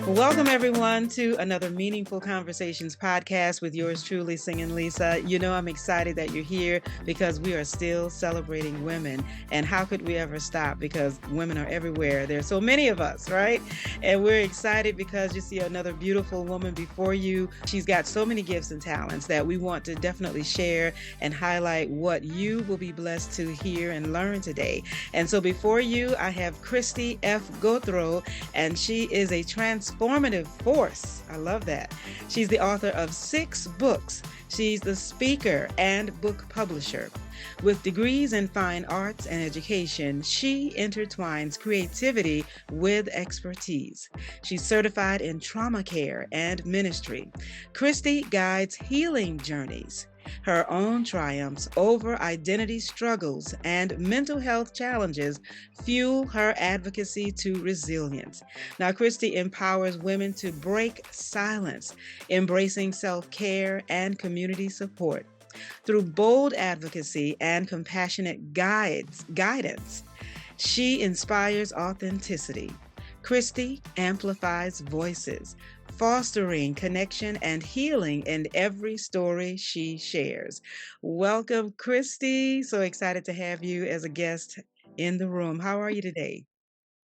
Welcome, everyone, to another Meaningful Conversations podcast with yours truly, Singinlisa. You know, I'm excited that you're here because we are still celebrating women. And how could we ever stop? Because women are everywhere. There's so many of us, right? And we're excited because you see another beautiful woman before you. She's got so many gifts and talents that we want to definitely share and highlight what you will be blessed to hear and learn today. And so before you, I have Kristie F. Gauthreaux, and she is a transformative force. I love that. She's the author of 6 books. She's the speaker and book publisher. With degrees in fine arts and education, she intertwines creativity with expertise. She's certified in trauma care and ministry. Kristie guides healing journeys. Her own triumphs over identity struggles and mental health challenges fuel her advocacy to resilience. Now, Kristie empowers women to break silence, embracing self-care and community support. Through bold advocacy and compassionate guidance, she inspires authenticity. Kristie amplifies voices, fostering connection and healing in every story she shares. Welcome, Kristie. So excited to have you as a guest in the room. How are you today?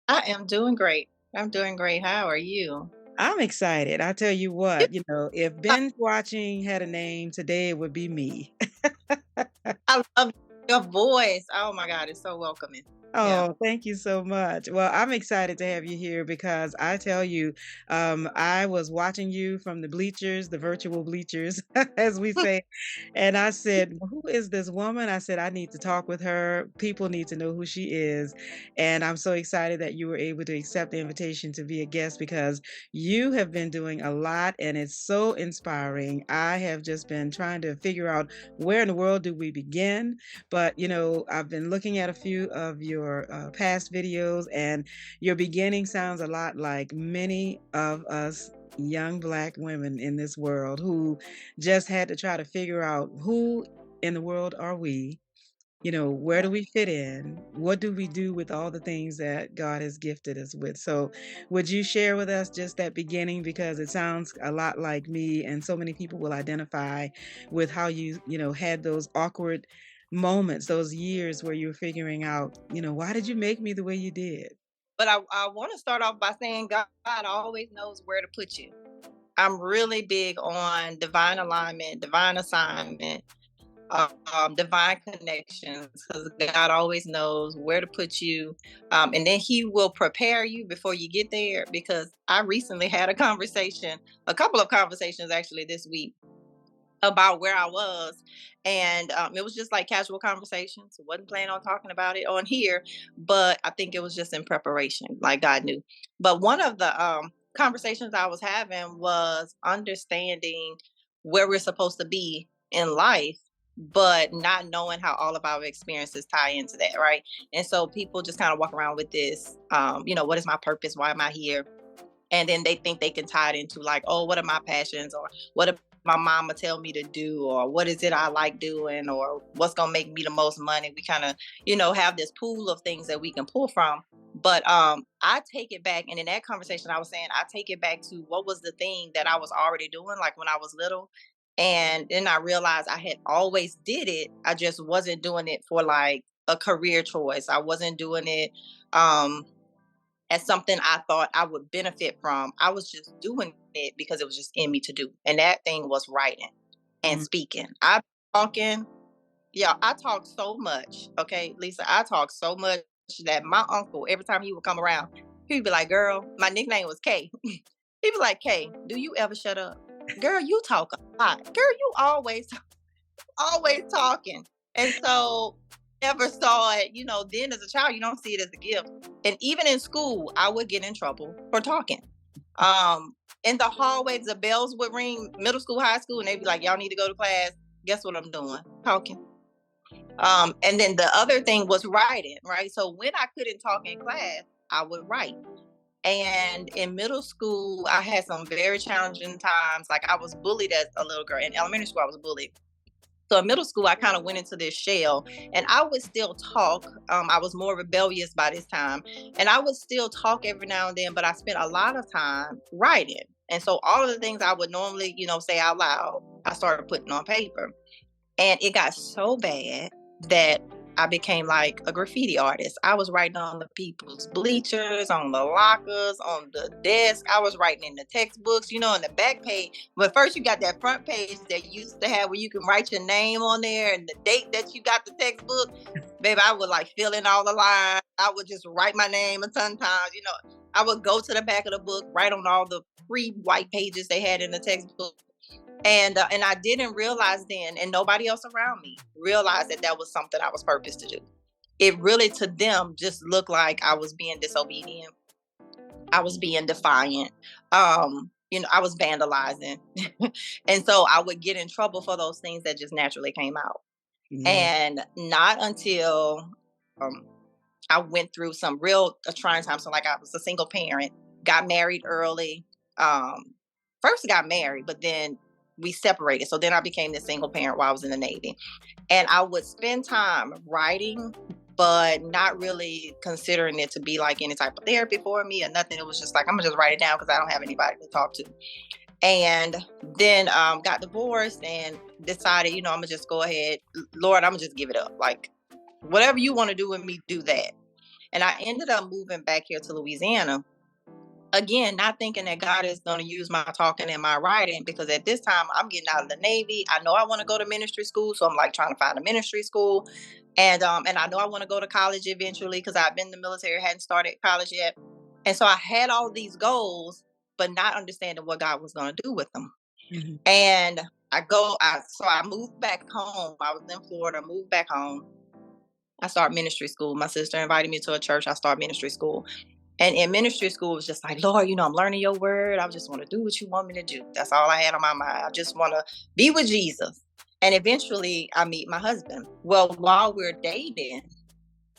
I am doing great. I'm doing great. How are you? I'm excited. I tell you what, if binge watching had a name, today it would be me. I love your voice. Oh my God, it's so welcoming. Yeah. Oh, thank you so much. Well, I'm excited to have you here because I tell you, I was watching you from the bleachers, the virtual bleachers, as we say, and I said, "Who is this woman?" I said, "I need to talk with her. People need to know who she is." And I'm so excited that you were able to accept the invitation to be a guest because you have been doing a lot and it's so inspiring. I have just been trying to figure out where in the world do we begin. But, I've been looking at a few of your past videos, and your beginning sounds a lot like many of us young Black women in this world who just had to try to figure out who in the world are we? Where do we fit in? What do we do with all the things that God has gifted us with? So, would you share with us just that beginning? Because it sounds a lot like me, and so many people will identify with how you had those awkward moments, those years where you were figuring out, why did you make me the way you did? But I want to start off by saying God always knows where to put you. I'm really big on divine alignment, divine assignment, divine connections, because God always knows where to put you. And then He will prepare you before you get there. Because I recently had a couple of conversations actually this week about where I was. And it was just like casual conversations. I wasn't planning on talking about it on here, but I think it was just in preparation, like God knew. But one of the conversations I was having was understanding where we're supposed to be in life, but not knowing how all of our experiences tie into that, right? And so people just kind of walk around with this, what is my purpose? Why am I here? And then they think they can tie it into like, oh, what are my passions, or what if my mama tell me to do, or what is it I like doing, or what's gonna make me the most money. We kind of, have this pool of things that we can pull from. But I take it back, and in that conversation I was saying I take it back to what was the thing that I was already doing, like when I was little. And then I realized I had always did it. I just wasn't doing it for like a career choice. I wasn't doing it as something I thought I would benefit from. I was just doing it because it was just in me to do. And that thing was writing and Mm. speaking. I talking, yeah, I talk so much. Okay, Lisa, I talk so much that my uncle, every time he would come around, he'd be like, "Girl," my nickname was K. He'd be like, "K, do you ever shut up? Girl, you talk a lot. Girl, you always talking." And so never saw it, then as a child, you don't see it as a gift. And even in school, I would get in trouble for talking. In the hallways, the bells would ring, middle school, high school, and they'd be like, y'all need to go to class. Guess what I'm doing? Talking. And then the other thing was writing, right? So when I couldn't talk in class, I would write. And in middle school, I had some very challenging times. Like I was bullied as a little girl. In elementary school, I was bullied. So in middle school, I kind of went into this shell, and I would still talk. I was more rebellious by this time, and I would still talk every now and then, but I spent a lot of time writing. And so all of the things I would normally, say out loud, I started putting on paper. And it got so bad that I became like a graffiti artist. I was writing on the people's bleachers, on the lockers, on the desk. I was writing in the textbooks, in the back page. But first you got that front page that you used to have where you can write your name on there and the date that you got the textbook. Baby, I would like fill in all the lines. I would just write my name a ton of times. I would go to the back of the book, write on all the free white pages they had in the textbook. And I didn't realize then, and nobody else around me realized that was something I was purposed to do. It really, to them, just looked like I was being disobedient. I was being defiant. I was vandalizing. And so I would get in trouble for those things that just naturally came out. And not until I went through some real trying times. So like I was a single parent, got married early. First got married, but then we separated. So then I became the single parent while I was in the Navy. And I would spend time writing, but not really considering it to be like any type of therapy for me or nothing. It was just like, I'm gonna just write it down because I don't have anybody to talk to. And then got divorced and decided, I'm gonna just go ahead. Lord, I'm gonna just give it up. Like, whatever you want to do with me, do that. And I ended up moving back here to Louisiana. Again, not thinking that God is going to use my talking and my writing, because at this time I'm getting out of the Navy. I know I want to go to ministry school. So I'm like trying to find a ministry school. And I know I want to go to college eventually because I've been in the military, hadn't started college yet. And so I had all these goals, but not understanding what God was going to do with them. Mm-hmm. And I moved back home. I was in Florida, moved back home. I started ministry school. My sister invited me to a church. I started ministry school. And in ministry school, it was just like, Lord, I'm learning your word. I just want to do what you want me to do. That's all I had on my mind. I just want to be with Jesus. And eventually I meet my husband. Well, while we're dating,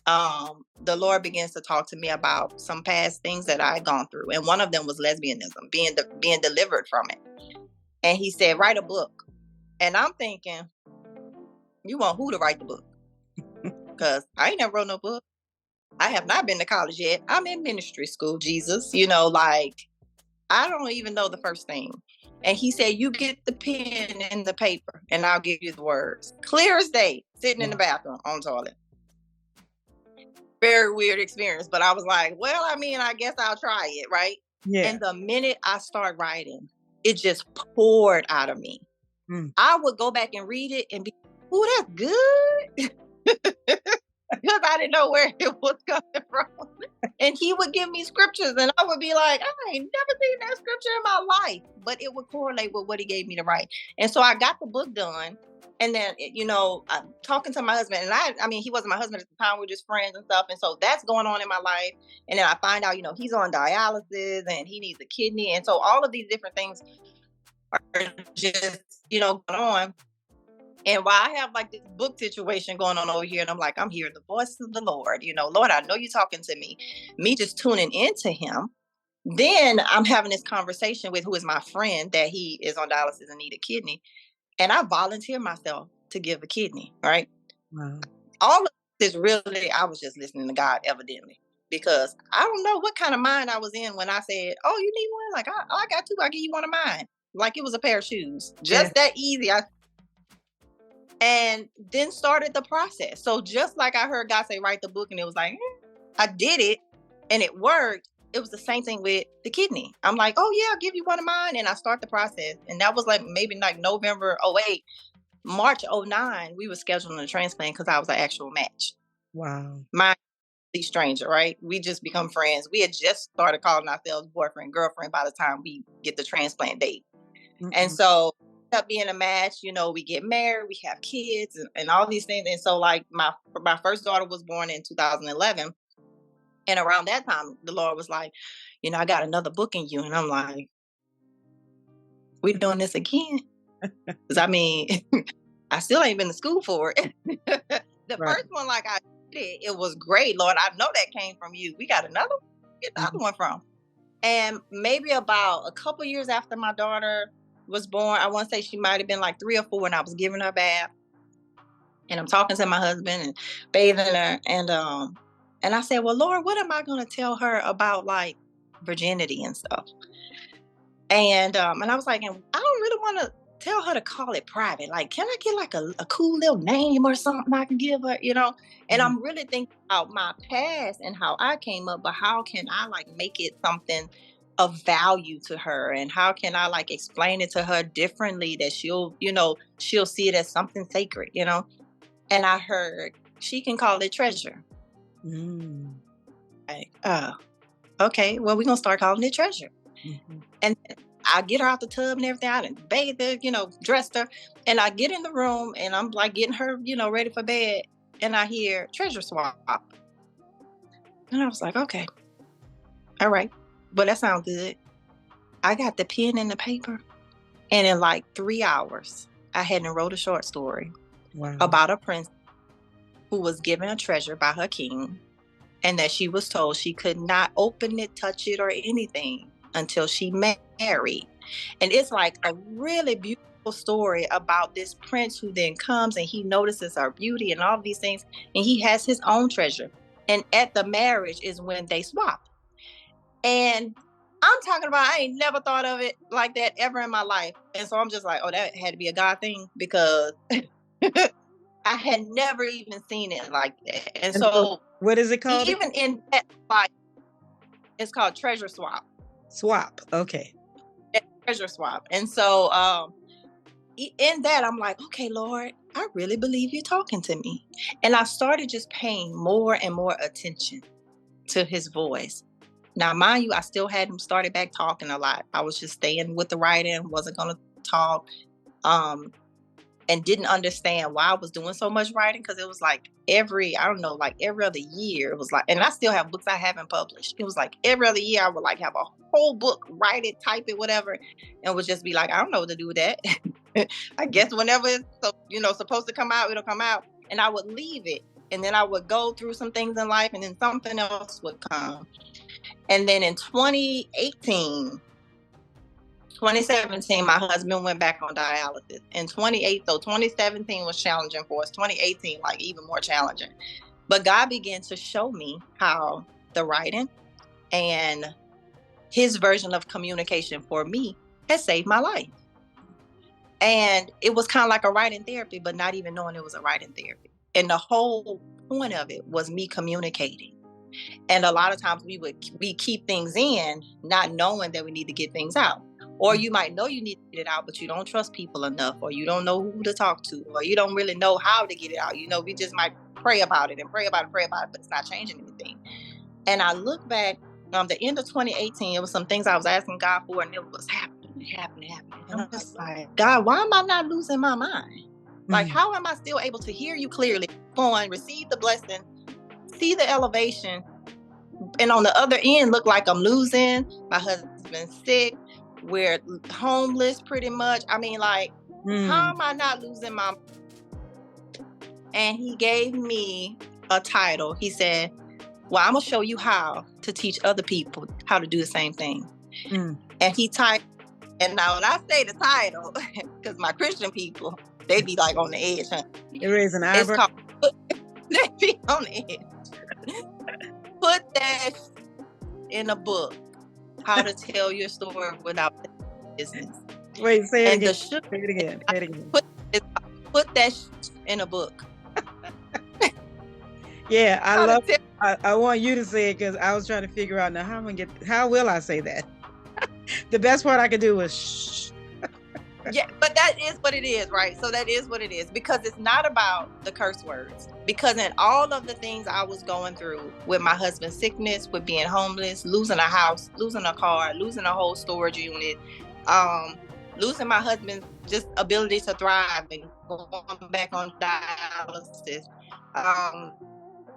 the Lord begins to talk to me about some past things that I had gone through. And one of them was lesbianism, being delivered from it. And he said, write a book. And I'm thinking, you want who to write the book? Because I ain't never wrote no book. I have not been to college yet. I'm in ministry school, Jesus. I don't even know the first thing. And he said, you get the pen and the paper and I'll give you the words. Clear as day, sitting in the bathroom on the toilet. Very weird experience. But I was like, well, I guess I'll try it, right? Yeah. And the minute I start writing, it just poured out of me. I would go back and read it and be, oh, that's good. Because I didn't know where it was coming from. And he would give me scriptures and I would be like, I ain't never seen that scripture in my life. But it would correlate with what he gave me to write. And so I got the book done. And then, I'm talking to my husband. And he wasn't my husband at the time. We were just friends and stuff. And so that's going on in my life. And then I find out, he's on dialysis and he needs a kidney. And so all of these different things are just, going on. And while I have like this book situation going on over here, and I'm like, I'm hearing the voice of the Lord, Lord, I know you're talking to me just tuning into him. Then I'm having this conversation with who is my friend that he is on dialysis and need a kidney. And I volunteer myself to give a kidney, right? Wow. All of this really, I was just listening to God evidently, because I don't know what kind of mind I was in when I said, oh, you need one? Like, I got two, I'll give you one of mine. Like it was a pair of shoes, just that easy. And then started the process. So just like I heard God say, write the book, and it was like, I did it and it worked. It was the same thing with the kidney. I'm like, oh yeah, I'll give you one of mine. And I start the process. And that was like maybe like November 2008, March 2009, we were scheduling a transplant because I was an actual match. Wow. My stranger, right? We just become friends. We had just started calling ourselves boyfriend, girlfriend by the time we get the transplant date. Mm-hmm. And so up being a match, we get married, we have kids and all these things. And so like my first daughter was born in 2011. And around that time, the Lord was like, I got another book in you. And I'm like, we doing this again? Because I mean, I still ain't been to school for it. The Right. first one, like I did, it was great, Lord. I know that came from you. We got another one. Get the other one from. And maybe about a couple years after my daughter was born, I want to say she might have been like 3 or 4, and I was giving her a bath. And I'm talking to my husband and bathing her. And I said, well, Lord, what am I going to tell her about like virginity and stuff? And I was like, and I don't really want to tell her to call it private. Like, can I get like a cool little name or something I can give her, And I'm really thinking about my past and how I came up, but how can I like make it something of value to her? And how can I like explain it to her differently that she'll see it as something sacred, And I heard she can call it treasure. Like, okay, well, we're going to start calling it treasure. And I get her out the tub and everything. I done bathed her, dressed her. And I get in the room and I'm like getting her, ready for bed. And I hear treasure swap. And I was like, okay, all right. Well, that sounds good. I got the pen and the paper. And in like 3 hours, I had wrote a short story about a princess who was given a treasure by her king. And that she was told she could not open it, touch it, or anything until she married. And it's like a really beautiful story about this prince who then comes and he notices her beauty and all these things, and he has his own treasure. And at the marriage is when they swap. And I'm talking about, I ain't never thought of it like that ever in my life. And so I'm just like, oh, that had to be a God thing, because I had never even seen it like that. And so what is it called? Even in that, like, it's called treasure swap. Swap. Okay. Treasure swap. And so in that, I'm like, okay, Lord, I really believe you're talking to me. And I started just paying more and more attention to his voice. Now, mind you, I still hadn't started back talking a lot. I was just staying with the writing, wasn't going to talk. And didn't understand why I was doing so much writing, because it was like every other year, it was like, and I still have books I haven't published. It was like every other year I would like have a whole book, write it, type it, whatever, and would just be like, I don't know what to do with that. I guess whenever it's supposed to come out, it'll come out, and I would leave it, and then I would go through some things in life, and then something else would come. And then in 2017, my husband went back on dialysis. In 2017 was challenging for us. 2018, like even more challenging. But God began to show me how the writing and his version of communication for me has saved my life. And it was kind of like a writing therapy, but not even knowing it was a writing therapy. And the whole point of it was me communicating. And a lot of times we keep things in, not knowing that we need to get things out. Or you might know you need to get it out, but you don't trust people enough, or you don't know who to talk to, or you don't really know how to get it out. We just might pray about it, but it's not changing anything. And I look back, the end of 2018, it was some things I was asking God for, and it was happening. And I'm just like, God, why am I not losing my mind? Like, how am I still able to hear you clearly, go on, receive the blessing, see the elevation, and on the other end look like I'm losing? My husband's sick, we're homeless pretty much. I mean, like, how am I not losing my mind? And he gave me a title. He said, well, I'm gonna show you how to teach other people how to do the same thing. And he typed, and now when I say the title, because my Christian people, they be like on the edge, huh? They're raising eyebrows. They be on the edge. Put that in a book. How to tell your story without business. Wait, say it again. Say it again. Put that in a book. Yeah, I love it. I want you to say it, because I was trying to figure out now how will I say that? The best part I could do was shh. Yeah, but that is what it is, right? So that is what it is, because it's not about the curse words. Because in all of the things I was going through with my husband's sickness, with being homeless, losing a house, losing a car, losing a whole storage unit, losing my husband's just ability to thrive and going back on dialysis,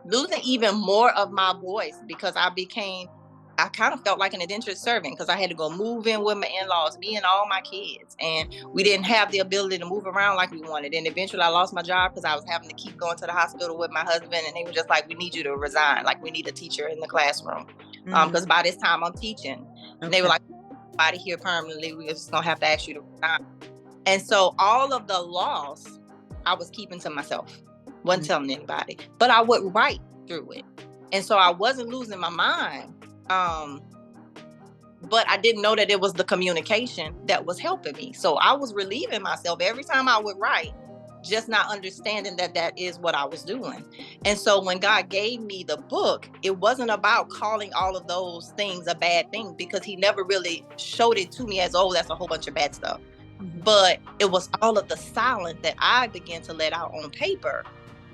losing even more of my voice, because I kind of felt like an indentured servant, because I had to go move in with my in-laws, me and all my kids. And we didn't have the ability to move around like we wanted. And eventually I lost my job because I was having to keep going to the hospital with my husband. And they were just like, we need you to resign. Like, we need a teacher in the classroom. Because by this time I'm teaching. Okay. And they were like, nobody here permanently. We're just going to have to ask you to resign. And so all of the loss I was keeping to myself. Wasn't telling anybody. But I would write through it. And so I wasn't losing my mind. But I didn't know that it was the communication that was helping me. So I was relieving myself every time I would write, just not understanding that that is what I was doing. And so when God gave me the book, it wasn't about calling all of those things a bad thing, because he never really showed it to me as, oh, that's a whole bunch of bad stuff. But it was all of the silence that I began to let out on paper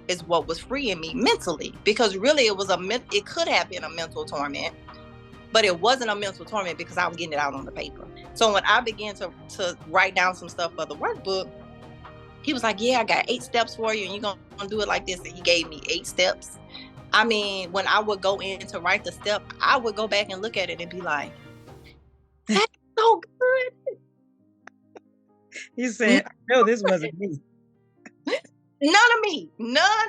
is what was freeing me mentally, because really it could have been a mental torment. But it wasn't a mental torment because I was getting it out on the paper. So when I began to write down some stuff for the workbook, he was like, yeah, I got 8 steps for you, and you're going to do it like this. And he gave me 8 steps. I mean, when I would go in to write the step, I would go back and look at it and be like, that's so good. He's saying, no, this wasn't me. None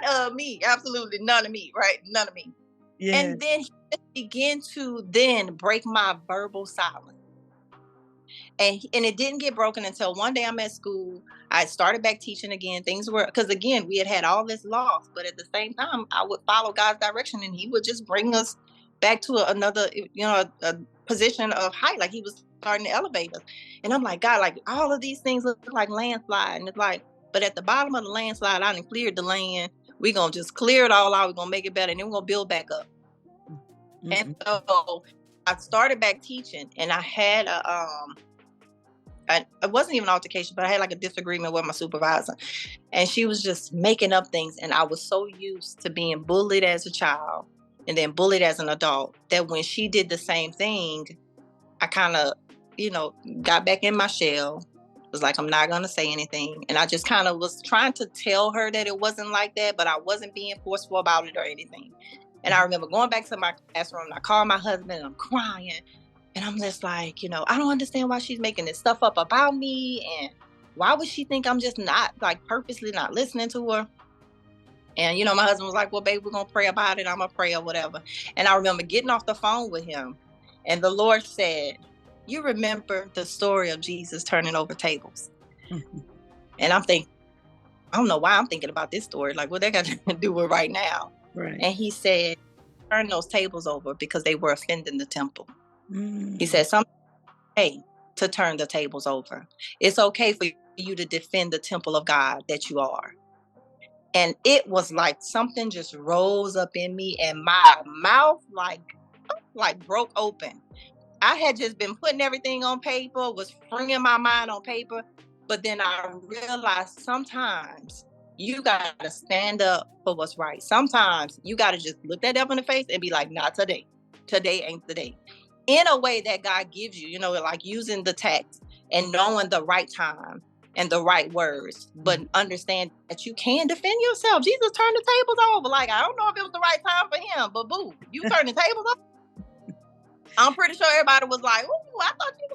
of me, absolutely none of me, right? None of me. Yes. And then he began to then break my verbal silence. And it didn't get broken until one day I'm at school. I started back teaching again. Things were, because again, we had all this loss, but at the same time, I would follow God's direction, and he would just bring us back to another, a position of height. Like he was starting to elevate us. And I'm like, God, like all of these things look like landslide. And it's like, but at the bottom of the landslide, I done cleared the land. We're going to just clear it all out. We're going to make it better. And then we're going to build back up. Mm-hmm. And so I started back teaching, and I had it wasn't even an altercation, but I had like a disagreement with my supervisor, and she was just making up things. And I was so used to being bullied as a child and then bullied as an adult that when she did the same thing, I kind of, got back in my shell. Was like, I'm not going to say anything. And I just kind of was trying to tell her that it wasn't like that, but I wasn't being forceful about it or anything. And I remember going back to my classroom, and I called my husband, and I'm crying. And I'm just like, I don't understand why she's making this stuff up about me. And why would she think I'm just not, like, purposely not listening to her? And, my husband was like, well, babe, we're going to pray about it. I'm going to pray or whatever. And I remember getting off the phone with him. And the Lord said, you remember the story of Jesus turning over tables? Mm-hmm. And I'm thinking, I don't know why I'm thinking about this story. Like, what they got to do with right now? Right. And he said, turn those tables over because they were offending the temple. Mm. He said, it's okay to turn the tables over. It's okay for you to defend the temple of God that you are. And it was like something just rose up in me, and my mouth like broke open. I had just been putting everything on paper, was freeing my mind on paper. But then I realized sometimes you got to stand up for what's right. Sometimes you got to just look that up in the face and be like, not today. Today ain't the day. In a way that God gives you, like using the text and knowing the right time and the right words, but understand that you can defend yourself. Jesus turned the tables over. Like, I don't know if it was the right time for him, but boo, you turned the tables over. I'm pretty sure everybody was like, "Ooh, I thought you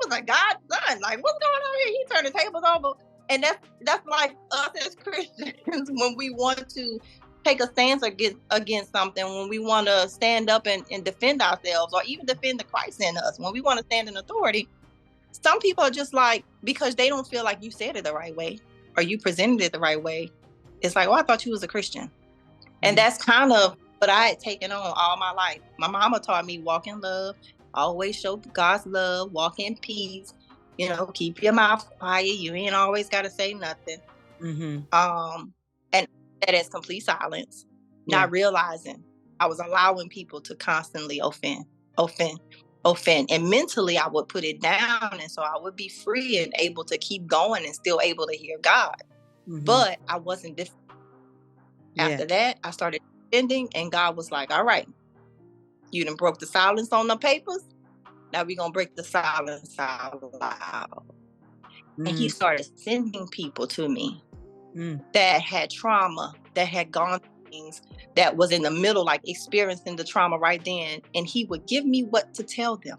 was a God's son. Like, what's going on here? He turned the tables over." And that's like us as Christians when we want to take a stance against something, when we want to stand up and defend ourselves, or even defend the Christ in us, when we want to stand in authority. Some people are just like, because they don't feel like you said it the right way or you presented it the right way, it's like, oh, I thought you was a Christian. Mm-hmm. And that's kind of what I had taken on all my life. My mama taught me walk in love, always show God's love, walk in peace, keep your mouth quiet. You ain't always got to say nothing. Mm-hmm. And that is complete silence, not realizing I was allowing people to constantly offend. And mentally I would put it down. And so I would be free and able to keep going and still able to hear God. Mm-hmm. But I wasn't different. After that, I started defending, and God was like, all right, you done broke the silence on the papers. Now we're going to break the silence out loud. Mm. And he started sending people to me that had trauma, that had gone through siblings that was in the middle, like experiencing the trauma right then, and he would give me what to tell them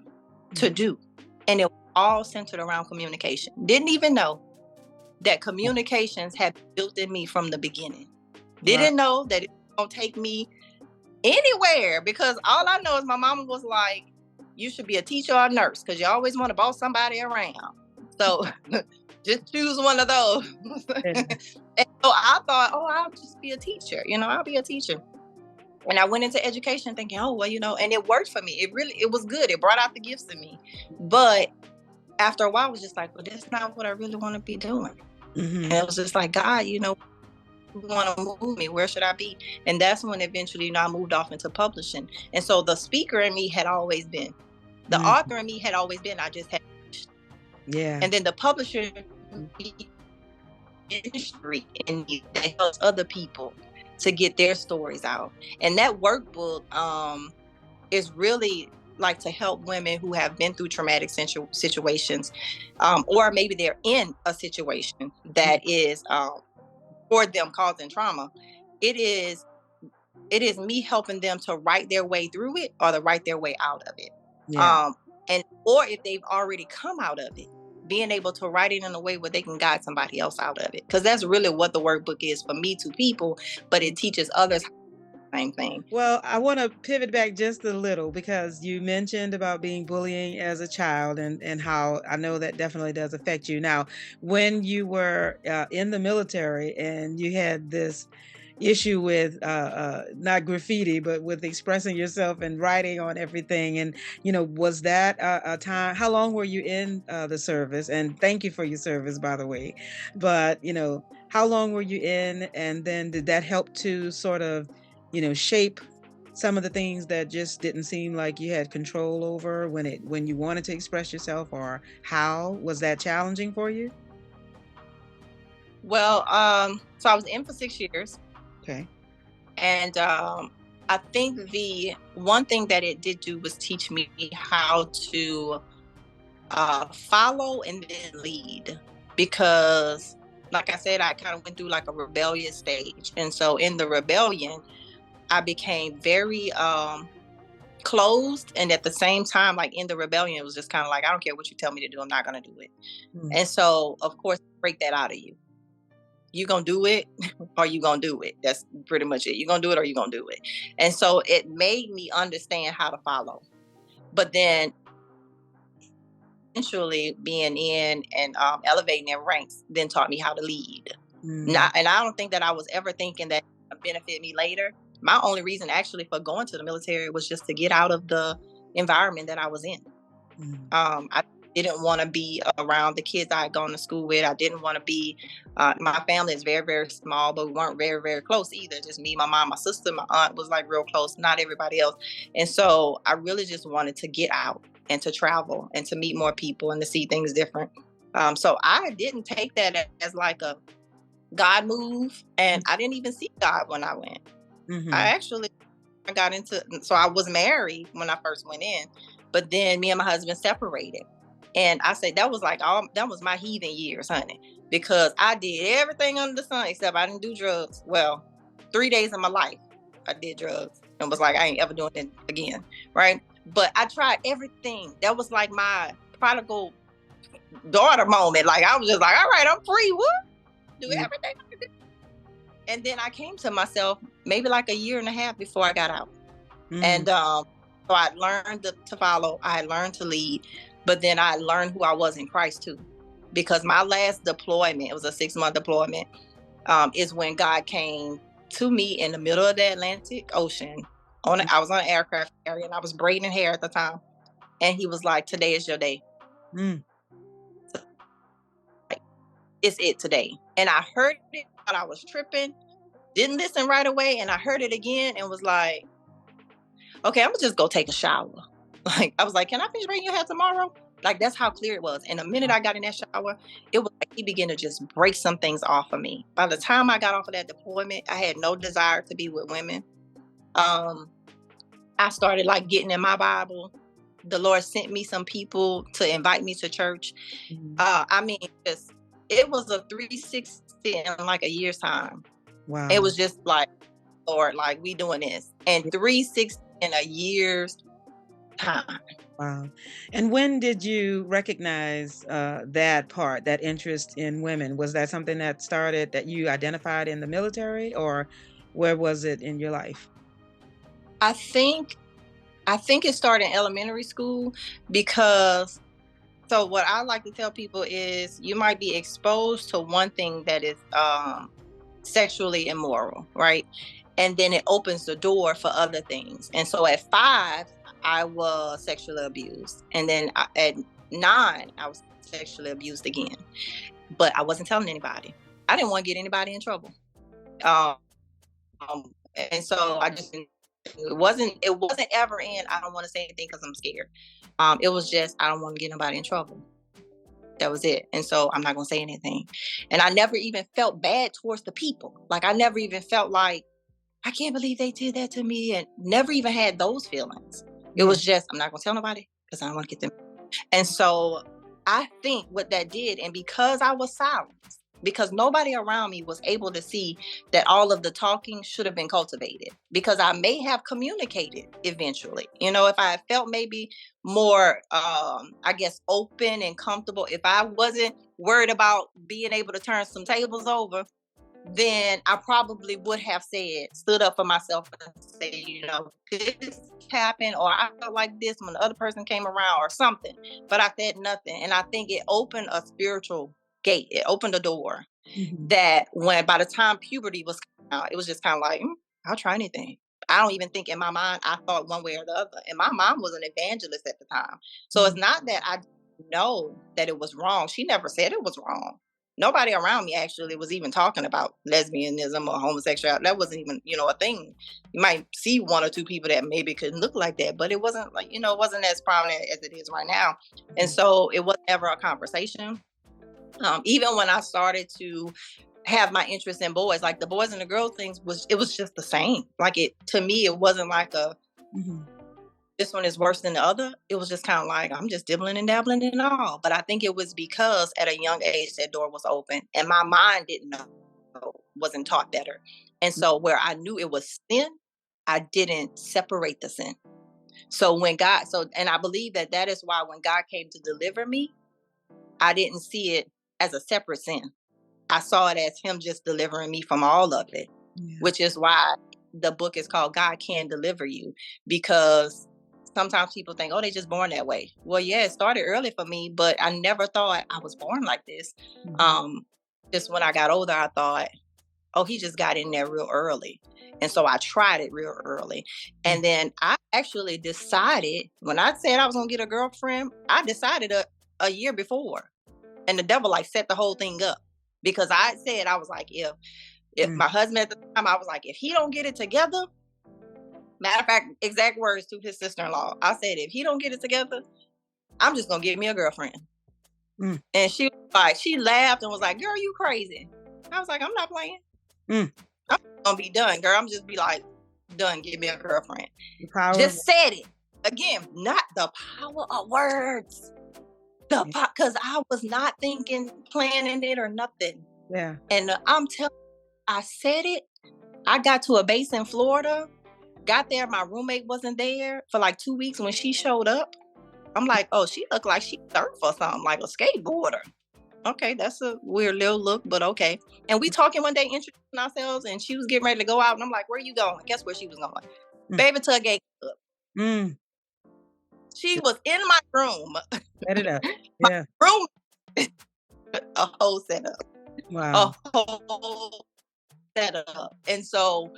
to do. And it was all centered around communication. Didn't even know that communications had been built in me from the beginning. Didn't know that it was going to take me anywhere, because all I know is my mama was like, you should be a teacher or a nurse because you always want to boss somebody around. So just choose one of those. And so I thought, oh, I'll just be a teacher. I'll be a teacher. And I went into education thinking, oh, well, and it worked for me. It was good. It brought out the gifts in me. But after a while, I was just like, well, that's not what I really want to be doing. And it was just like, God, you want to move me, where should I be? And that's when eventually I moved off into publishing. And so the speaker in me had always been, the author in me had always been, I just had, and then the publisher industry in me that helps other people to get their stories out. And that workbook is really like to help women who have been through traumatic situations, or maybe they're in a situation that is for them causing trauma. It is me helping them to write their way through it or to write their way out of it. Or if they've already come out of it, being able to write it in a way where they can guide somebody else out of it. Because that's really what the workbook is for me to people, but it teaches others the same thing. Well, I want to pivot back just a little, because you mentioned about being bullying as a child and how I know that definitely does affect you. Now, when you were in the military and you had this issue with not graffiti, but with expressing yourself and writing on everything, and was that a time? How long were you in the service? And thank you for your service, by the way. But how long were you in, and then did that help to sort of shape some of the things that just didn't seem like you had control over when you wanted to express yourself? Or how was that challenging for you? Well, so I was in for 6 years. Okay. And I think the one thing that it did do was teach me how to follow and then lead. Because, like I said, I kind of went through like a rebellious stage. And so in the rebellion, I became very closed. And at the same time, like in the rebellion, it was just kind of like, I don't care what you tell me to do, I'm not going to do it. And so, of course, break that out of you. You gonna do it or you gonna do it. That's pretty much it. You gonna do it or you gonna do it. And so it made me understand how to follow. But then eventually being in and elevating in ranks then taught me how to lead. And I don't think that I was ever thinking that it would benefit me later. My only reason actually for going to the military was just to get out of the environment that I was in. I didn't want to be around the kids I had gone to school with. I didn't want to be, my family is very, very small, but we weren't very, very close either. Just me, my mom, my sister, my aunt was like real close, not everybody else. And so I really just wanted to get out and to travel and to meet more people and to see things different. So I didn't take that as like a God move. And I didn't even see God when I went. I got into, so I was married when I first went in, but then me and my husband separated. And I say that was my heathen years, honey, because I did everything under the sun except I didn't do drugs. Well, 3 days of my life I did drugs and was like, I ain't ever doing it again, right? But I tried everything. That was like my prodigal daughter moment. Like I was just like, all right, I'm free. What? Do everything I can do. And then I came to myself maybe like a year and a half before I got out. And so I learned to follow. I learned to lead. But then I learned who I was in Christ too. Because my last deployment, it was a 6-month deployment, is when God came to me in the middle of the Atlantic Ocean. I was on an aircraft carrier and I was braiding hair at the time. And he was like, today is your day. It's it today. And I heard it while I was tripping, didn't listen right away. And I heard it again and was like, okay, I'm gonna just go take a shower. Like, I was like, can I finish braiding your hair tomorrow? Like, that's how clear it was. And the minute I got in that shower, it was like he began to just break some things off of me. By the time I got off of that deployment, I had no desire to be with women. I started like getting in my Bible. The Lord sent me some people to invite me to church. I mean, it was a 360 in like a year's time. Wow. It was just like Lord, like we doing this. And 360 in a year's time. Wow. And when did you recognize that part, that interest in women? Was that something that started, that you identified in the military, or where was it in your life? I think it started in elementary school, because so what I like to tell people is you might be exposed to one thing that is sexually immoral, right? And then it opens the door for other things. And so at 5, I was sexually abused. And then at 9, I was sexually abused again. But I wasn't telling anybody. I didn't want to get anybody in trouble. Um, and so I just, it wasn't ever in, I don't want to say anything because I'm scared. It was just, I don't want to get nobody in trouble. That was it. And so I'm not going to say anything. And I never even felt bad towards the people. Like, I never even felt like, I can't believe they did that to me, and never even had those feelings. It was just, I'm not going to tell nobody because I don't want to get them. And so I think what that did, and because I was silenced, because nobody around me was able to see that all of the talking should have been cultivated, because I may have communicated eventually. You know, if I felt maybe more, I guess, open and comfortable, if I wasn't worried about being able to turn some tables over, then I probably would have stood up for myself and say, you know, this happened, or I felt like this when the other person came around, or something. But I said nothing. And I think it opened a spiritual gate. It opened a door that by the time puberty was coming out, it was just kind of like, I'll try anything. I don't even think in my mind I thought one way or the other. And my mom was an evangelist at the time. So it's not that I know that it was wrong. She never said it was wrong. Nobody around me actually was even talking about lesbianism or homosexuality. That wasn't even, a thing. You might see 1 or 2 people that maybe could look like that, but it wasn't like, it wasn't as prominent as it is right now. And so it was never a conversation. Even when I started to have my interest in boys, like the boys and the girls things it was just the same. Like, to me, it wasn't like this one is worse than the other. It was just kind of like, I'm just dibbling and dabbling in all. But I think it was because at a young age that door was open, and my mind didn't know, wasn't taught better. And so where I knew it was sin, I didn't separate the sin. So and I believe that is why when God came to deliver me, I didn't see it as a separate sin. I saw it as him just delivering me from all of it, which is why the book is called God Can Deliver You, because sometimes people think, oh, they just born that way. Well, yeah, it started early for me, but I never thought I was born like this. Just when I got older, I thought, oh, he just got in there real early. And so I tried it real early. And then I actually decided, when I said I was going to get a girlfriend, I decided a year before. And the devil set the whole thing up, because I said, I was like, if my husband at the time, I was like, if he don't get it together, matter of fact, exact words to his sister-in-law, I said, if he don't get it together, I'm just going to get me a girlfriend. And she laughed and was like, girl, you crazy. I was like, I'm not playing. I'm going to be done, girl. I'm just be like, done, give me a girlfriend. Just said it. Again, not the power of words. Because I was not thinking, planning it or nothing. Yeah. And I'm telling you, I said it. I got to a base in Florida. Got there, my roommate wasn't there for like 2 weeks. When she showed up, I'm like, oh, she looked like she surfed or something, like a skateboarder. Okay, that's a weird little look, but okay. And we talking one day, introducing ourselves, and she was getting ready to go out. And I'm like, where you going? Guess where she was going? Baby to a gay club. She was in my room. Set it up. Yeah. My room. A whole setup. Wow. A whole setup. And so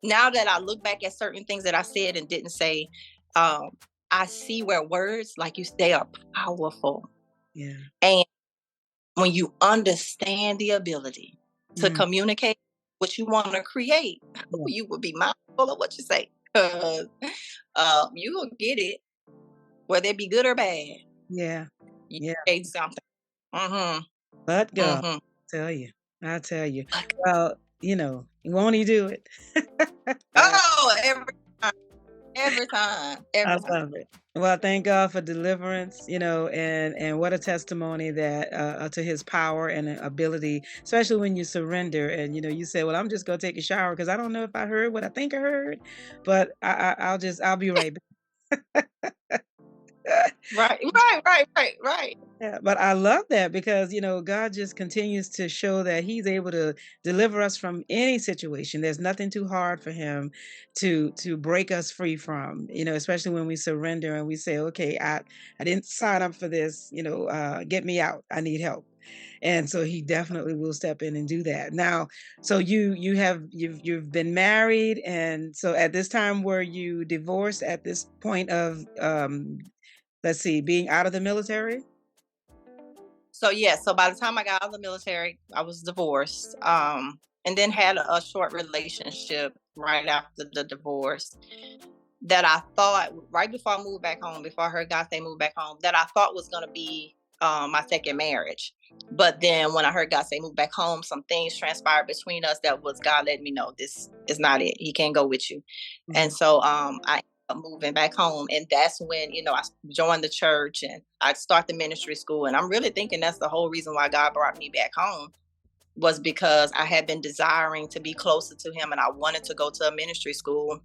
now that I look back at certain things that I said and didn't say, I see where words, like you say, are powerful. Yeah. And when you understand the ability to communicate what you want to create, you will be mindful of what you say. You will get it, whether it be good or bad. Yeah. You say something. But God, I tell you. Well, won't he do it? Oh, every Every time. I Every time. love it. Well, thank God for deliverance, and what a testimony that to His power and ability, especially when you surrender and you say, "Well, I'm just gonna take a shower because I don't know if I heard what I think I heard, but I'll be right back." Right, right. Yeah, but I love that because God just continues to show that He's able to deliver us from any situation. There's nothing too hard for Him to break us free from. Especially when we surrender and we say, "Okay, I didn't sign up for this. Get me out. I need help." And so He definitely will step in and do that. Now, so you've been married, and so at this time, were you divorced at this point of let's see, being out of the military? So yeah, so by the time I got out of the military, I was divorced. And then had a short relationship right after the divorce that I thought right before I moved back home, before I heard God say move back home, that I thought was gonna be my second marriage. But then when I heard God say move back home, some things transpired between us that was God letting me know this is not it. He can't go with you. And so I ended up moving back home. And that's when, I joined the church and I started the ministry school. And I'm really thinking that's the whole reason why God brought me back home was because I had been desiring to be closer to him and I wanted to go to a ministry school.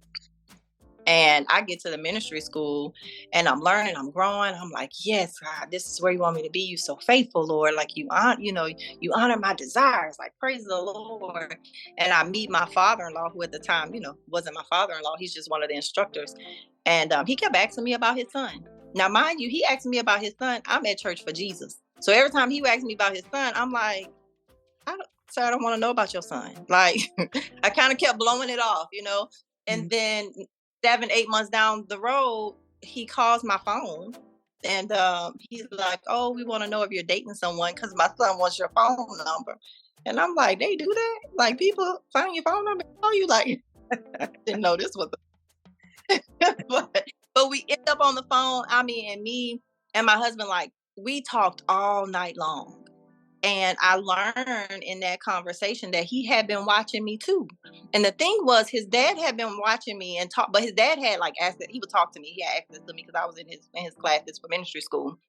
And I get to the ministry school and I'm learning, I'm growing. I'm like, yes, God, this is where you want me to be. You so faithful, Lord. Like you honor my desires. Like praise the Lord. And I meet my father-in-law, who at the time, wasn't my father-in-law. He's just one of the instructors. And he kept asking me about his son. Now, mind you, he asked me about his son. I'm at church for Jesus. So every time he would ask me about his son, I'm like, I don't want to know about your son. Like I kind of kept blowing it off. And then 7-8 months down the road, he calls my phone and he's like, "Oh, we want to know if you're dating someone because my son wants your phone number." And I'm like, "They do that? Like people find your phone number? Oh, you like didn't know this was but we end up on the phone. I mean, and me and my husband, like, we talked all night long. And I learned in that conversation that he had been watching me too. And the thing was, his dad had been watching me and talk, but his dad had like access. He would talk to me. He had access to me because I was in his classes for ministry school.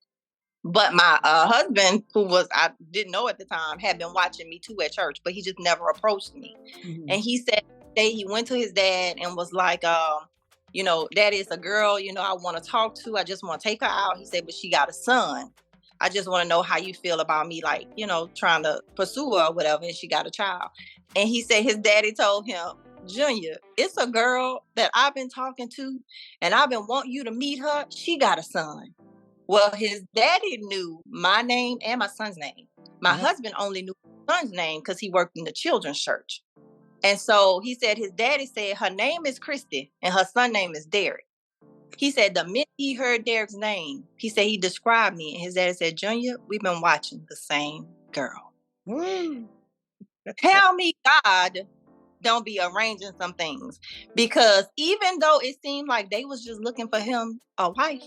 But my husband, who I didn't know at the time, had been watching me too at church, but he just never approached me. And he said he went to his dad and was like, "Dad, is a girl, I want to talk to. I just want to take her out." He said, "But she got a son. I just want to know how you feel about me, like, trying to pursue her or whatever." And she got a child. And he said his daddy told him, "Junior, it's a girl that I've been talking to and I've been wanting you to meet her. She got a son." Well, his daddy knew my name and my son's name. My husband only knew my son's name because he worked in the children's church. And so he said his daddy said her name is Kristie and her son's name is Derek. He said the minute he heard Derek's name, he said he described me. And his daddy said, "Junior, we've been watching the same girl." Tell me God don't be arranging some things. Because even though it seemed like they was just looking for him a wife,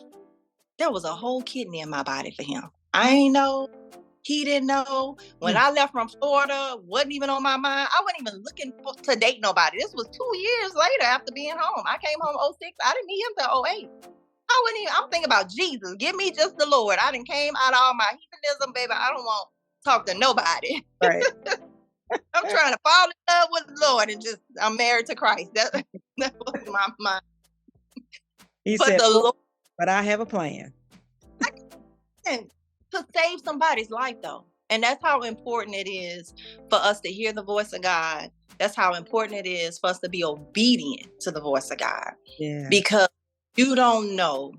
there was a whole kidney in my body for him. I ain't know. He didn't know. When I left from Florida, wasn't even on my mind. I wasn't even looking to date nobody. This was 2 years later after being home. I came home 06. I didn't meet him till 08. I'm thinking about Jesus. Give me just the Lord. I done came out of all my heathenism, baby. I don't want to talk to nobody. Right. I'm trying to fall in love with the Lord and I'm married to Christ. That was my mind. He but said, the Lord, "But I have a plan." to save somebody's life, though. And that's how important it is for us to hear the voice of God. That's how important it is for us to be obedient to the voice of God. Yeah. Because you don't know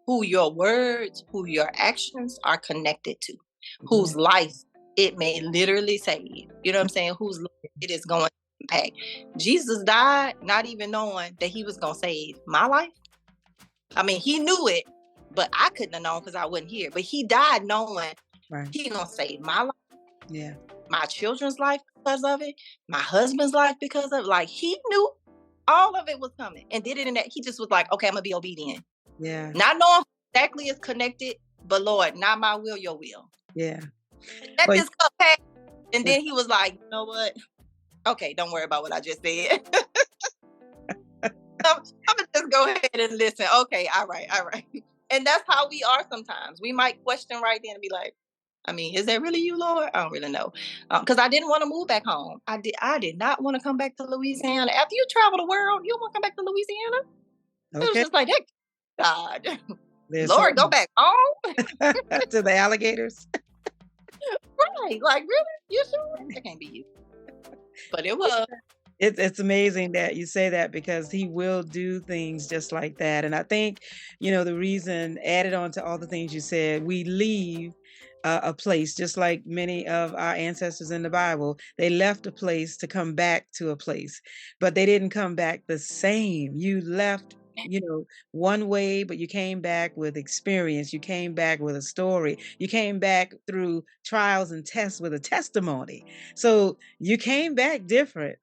who your words, who your actions are connected to, whose life it may literally save. You know what I'm saying? Whose life it is going to impact. Jesus died not even knowing that he was going to save my life. I mean, he knew it, but I couldn't have known because I wasn't here. But he died knowing he's going to save my life, my children's life because of it, my husband's life because of it. Like, he knew all of it was coming and did it in that. He just was like, "Okay, I'm going to be obedient." Yeah. Not knowing exactly is connected, but Lord, not my will, your will. Yeah. Let this cup pass. And then he was like, "You know what? Okay, don't worry about what I just said." I'm gonna just go ahead and listen. Okay, all right. And that's how we are sometimes. We might question right then and be like, I mean, is that really you, Lord? I don't really know. Because I didn't want to move back home. I did not want to come back to Louisiana. After you travel the world, you don't want to come back to Louisiana? It was Okay. just like, hey, God, There's Lord, go hope back home. to the alligators. Right. Like, really? You sure? That can't be you. But it was. It's amazing that you say that because he will do things just like that. And I think, the reason added on to all the things you said, we leave a place just like many of our ancestors in the Bible. They left a place to come back to a place, but they didn't come back the same. You left, one way, but you came back with experience. You came back with a story. You came back through trials and tests with a testimony. So you came back different.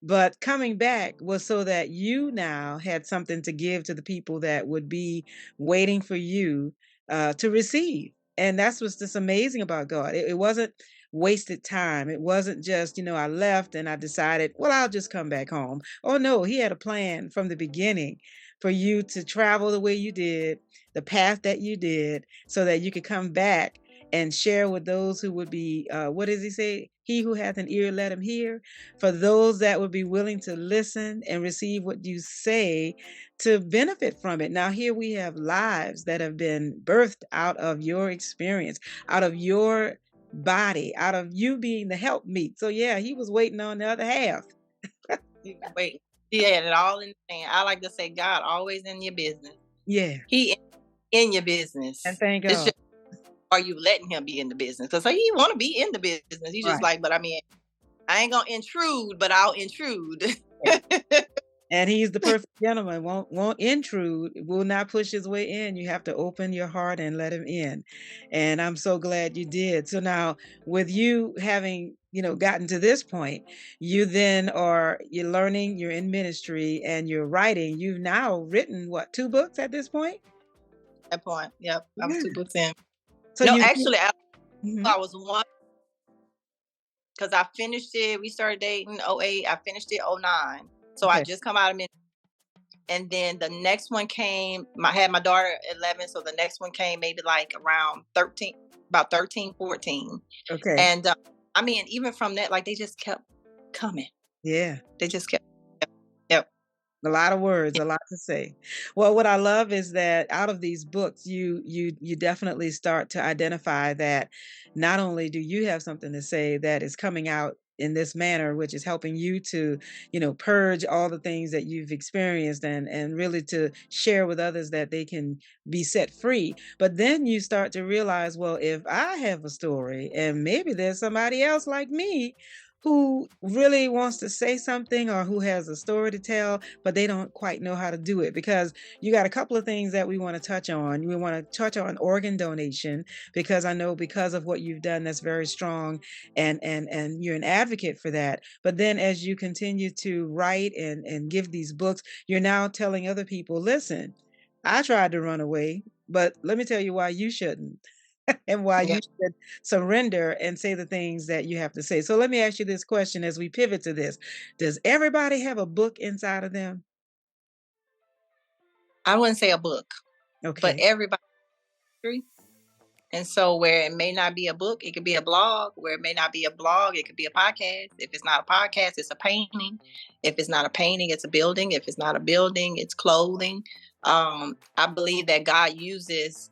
But coming back was so that you now had something to give to the people that would be waiting for you to receive. And that's what's just amazing about God. It wasn't wasted time. It wasn't just, I left and I decided, well, I'll just come back home. Oh, no, he had a plan from the beginning for you to travel the way you did, the path that you did, so that you could come back and share with those who would be, what does he say? He who hath an ear, let him hear. For those that would be willing to listen and receive what you say to benefit from it. Now, here we have lives that have been birthed out of your experience, out of your body, out of you being the helpmeet. So, yeah, he was waiting on the other half. Wait, he had it all in the hand. I like to say, God always in your business. Yeah. He in your business. And thank It's God. just, are you letting him be in the business? Because he want to be in the business. He's just Right. like, but I mean, I ain't gonna intrude, but I'll intrude. And he's the perfect gentleman, won't intrude, will not push his way in. You have to open your heart and let him in. And I'm so glad you did. So now with you having, gotten to this point, you then you're learning, you're in ministry and you're writing. You've now written what, 2 books at this point? That point. Yep. I'm Yeah. 2%. So No, you actually, Mhm. I was one because I finished it. We started dating 08. I finished it 09. So I Okay. just come out of ministry. And then the next one came, I had my daughter at 11. So the next one came maybe like around 13, about 13, 14. Okay. And I mean, even from that, like they just kept coming. Yeah. They just kept. Yep. A lot of words, a lot to say. Well, what I love is that out of these books, you definitely start to identify that not only do you have something to say that is coming out in this manner, which is helping you to, purge all the things that you've experienced and really to share with others that they can be set free. But then you start to realize, well, if I have a story and maybe there's somebody else like me who really wants to say something or who has a story to tell, but they don't quite know how to do it, because you got a couple of things that we want to touch on. We want to touch on organ donation, because I know because of what you've done, that's very strong, and you're an advocate for that. But then as you continue to write and give these books, you're now telling other people, listen, I tried to run away, but let me tell you why you shouldn't. And why Yeah. you should surrender and say the things that you have to say. So let me ask you this question as we pivot to this. Does everybody have a book inside of them? I wouldn't say a book, but Okay. everybody. And so where it may not be a book, it could be a blog. Where it may not be a blog, it could be a podcast. If it's not a podcast, it's a painting. If it's not a painting, it's a building. If it's not a building, it's clothing. I believe that God uses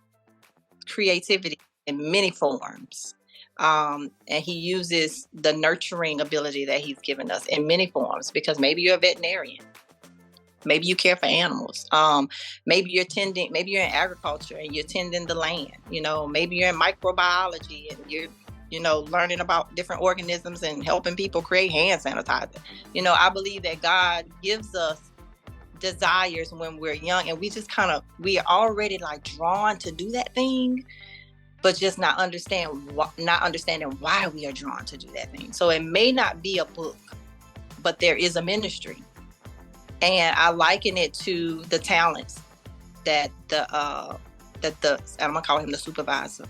creativity in many forms. And he uses the nurturing ability that he's given us in many forms, because maybe you're a veterinarian. Maybe you care for animals. Maybe maybe you're in agriculture and you're tending the land. Maybe you're in microbiology and you're, learning about different organisms and helping people create hand sanitizer. I believe that God gives us desires when we're young, and we are already like drawn to do that thing, but just not understanding why we are drawn to do that thing. So it may not be a book, but there is a ministry. And I liken it to the talents that that I'm gonna call him the supervisor,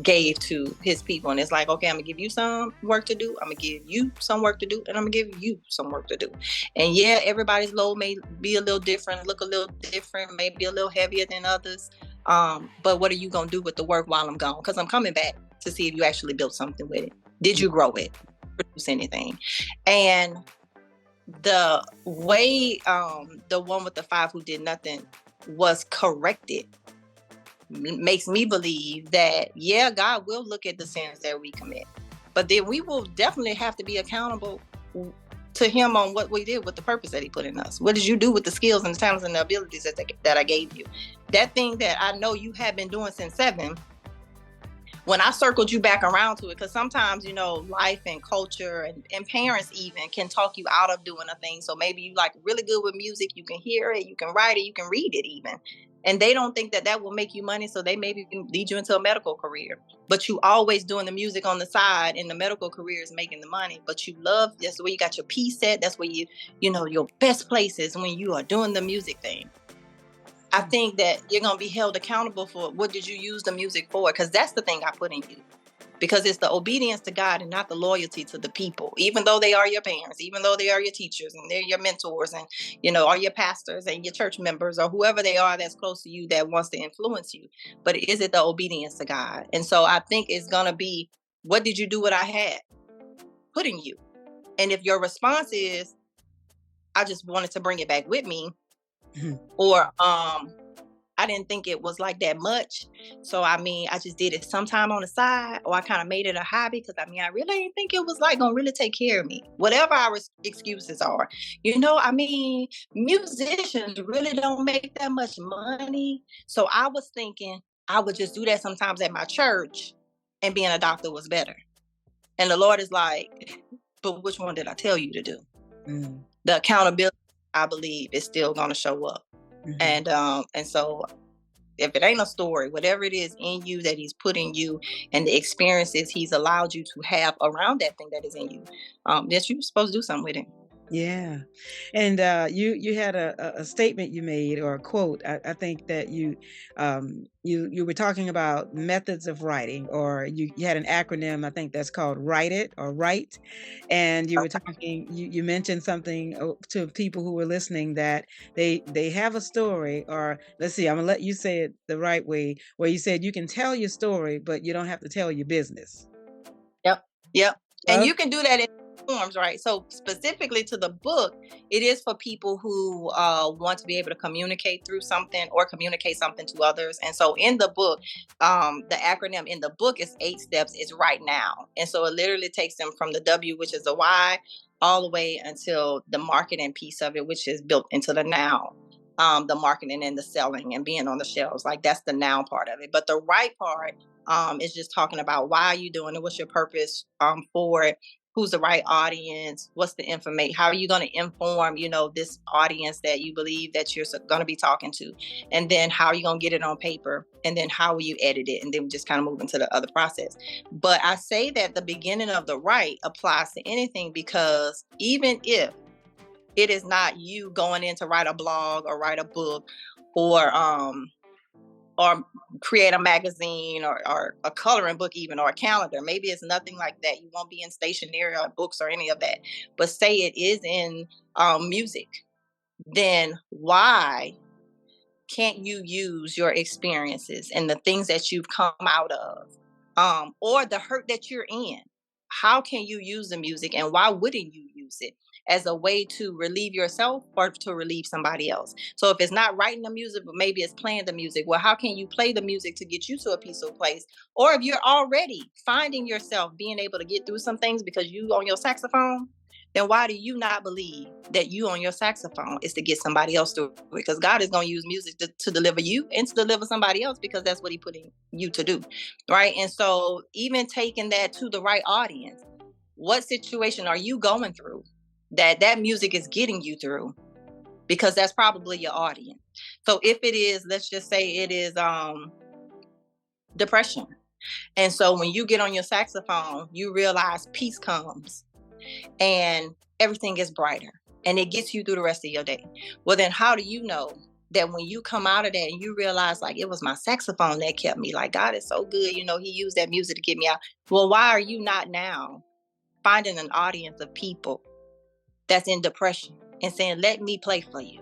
gave to his people. And it's like, okay, I'm gonna give you some work to do, I'm gonna give you some work to do, and I'm gonna give you some work to do. And yeah, everybody's load may be a little different, look a little different, maybe a little heavier than others. But what are you gonna do with the work while I'm gone? Because I'm coming back to see if you actually built something with it. Did you grow it? Produce anything? And the way the one with the 5 who did nothing was corrected makes me believe that, yeah, God will look at the sins that we commit, but then we will definitely have to be accountable to him on what we did with the purpose that he put in us. What did you do with the skills and the talents and the abilities that I gave you? That thing that I know you have been doing since 7, when I circled you back around to it, because sometimes, you know, life and culture and parents even can talk you out of doing a thing. So maybe you like really good with music, you can hear it, you can write it, you can read it even. And they don't think that that will make you money, so they maybe can lead you into a medical career. But you always doing the music on the side, and the medical career is making the money. But you love, that's where you got your peace set. That's where you know, your best place is when you are doing the music thing. I think that you're going to be held accountable for what did you use the music for? Because that's the thing I put in you. Because it's the obedience to God and not the loyalty to the people, even though they are your parents, even though they are your teachers and they're your mentors and, you know, are your pastors and your church members or whoever they are that's close to you that wants to influence you. But is it the obedience to God? And so I think it's going to be, what did you do what I had put in you? And if your response is, I just wanted to bring it back with me, or I didn't think it was like that much. So, I mean, I just did it sometime on the side, or I kind of made it a hobby because, I mean, I really didn't think it was like going to really take care of me. Whatever our excuses are. You know, I mean, musicians really don't make that much money. So I was thinking I would just do that sometimes at my church, and being a doctor was better. And the Lord is like, but which one did I tell you to do? The accountability, I believe, is still going to show up. And so if it ain't a story, whatever it is in you that he's put in you and the experiences he's allowed you to have around that thing that is in you, that you're supposed to do something with it. Yeah. And you had a statement you made, or a quote. I think that you were talking about methods of writing, or you had an acronym, I think that's called Write It or Write. And you were talking, you mentioned something to people who were listening, that they have a story, or let's see, I'm gonna let you say it the right way, where you said you can tell your story, but you don't have to tell your business. Yep. And you can do that in forms, right? So specifically to the book, it is for people who want to be able to communicate through something or communicate something to others. And so in the book, the acronym in the book is 8 steps, is right now. And so it literally takes them from the W, which is the why, all the way until the marketing piece of it, which is built into the now. The marketing and the selling and being on the shelves, like that's the now part of it. But the right part is just talking about why are you doing it, what's your purpose for it, who's the right audience, what's the information, how are you going to inform, you know, this audience that you believe that you're going to be talking to, and then how are you going to get it on paper, and then how will you edit it, and then we just kind of move into the other process. But I say that the beginning of the right applies to anything, because even if it is not you going in to write a blog or write a book or create a magazine or a coloring book even, or a calendar. Maybe it's nothing like that. You won't be in stationery or books or any of that. But say it is in music. Then why can't you use your experiences and the things that you've come out of, or the hurt that you're in? How can you use the music, and why wouldn't you use it as a way to relieve yourself or to relieve somebody else? So if it's not writing the music, but maybe it's playing the music, well, how can you play the music to get you to a peaceful place? Or if you're already finding yourself being able to get through some things because you on your saxophone, then why do you not believe that you on your saxophone is to get somebody else through it? Because God is going to use music to deliver you and to deliver somebody else, because that's what he put in you to do, right? And so even taking that to the right audience, what situation are you going through that music is getting you through? Because that's probably your audience. So if it is, let's just say it is depression. And so when you get on your saxophone, you realize peace comes and everything is brighter and it gets you through the rest of your day. Well, then how do you know that when you come out of that and you realize, like, it was my saxophone that kept me, like, God is so good, you know, he used that music to get me out. Well, why are you not now finding an audience of people that's in depression and saying, let me play for you,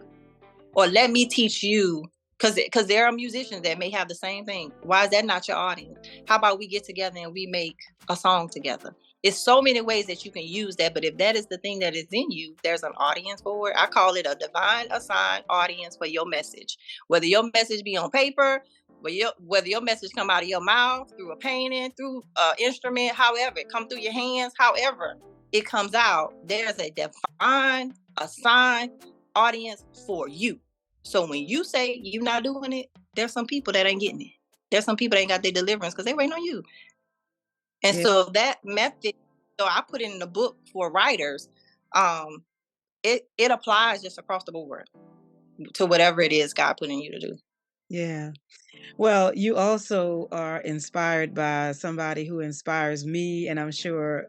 or let me teach you? Because there are musicians that may have the same thing. Why is that not your audience? How about we get together and we make a song together? It's so many ways that you can use that, but if that is the thing that is in you, there's an audience for it. I call it a divine assigned audience for your message. Whether your message be on paper, whether your message come out of your mouth, through a painting, through an instrument, however, it come through your hands, however it comes out, there's a divine assigned audience for you. So when you say you're not doing it, there's some people that ain't getting it. There's some people that ain't got their deliverance because they waiting on you. And so that method, so I put it in the book for writers. It applies just across the board to whatever it is God put in you to do. Yeah. Well, you also are inspired by somebody who inspires me, and I'm sure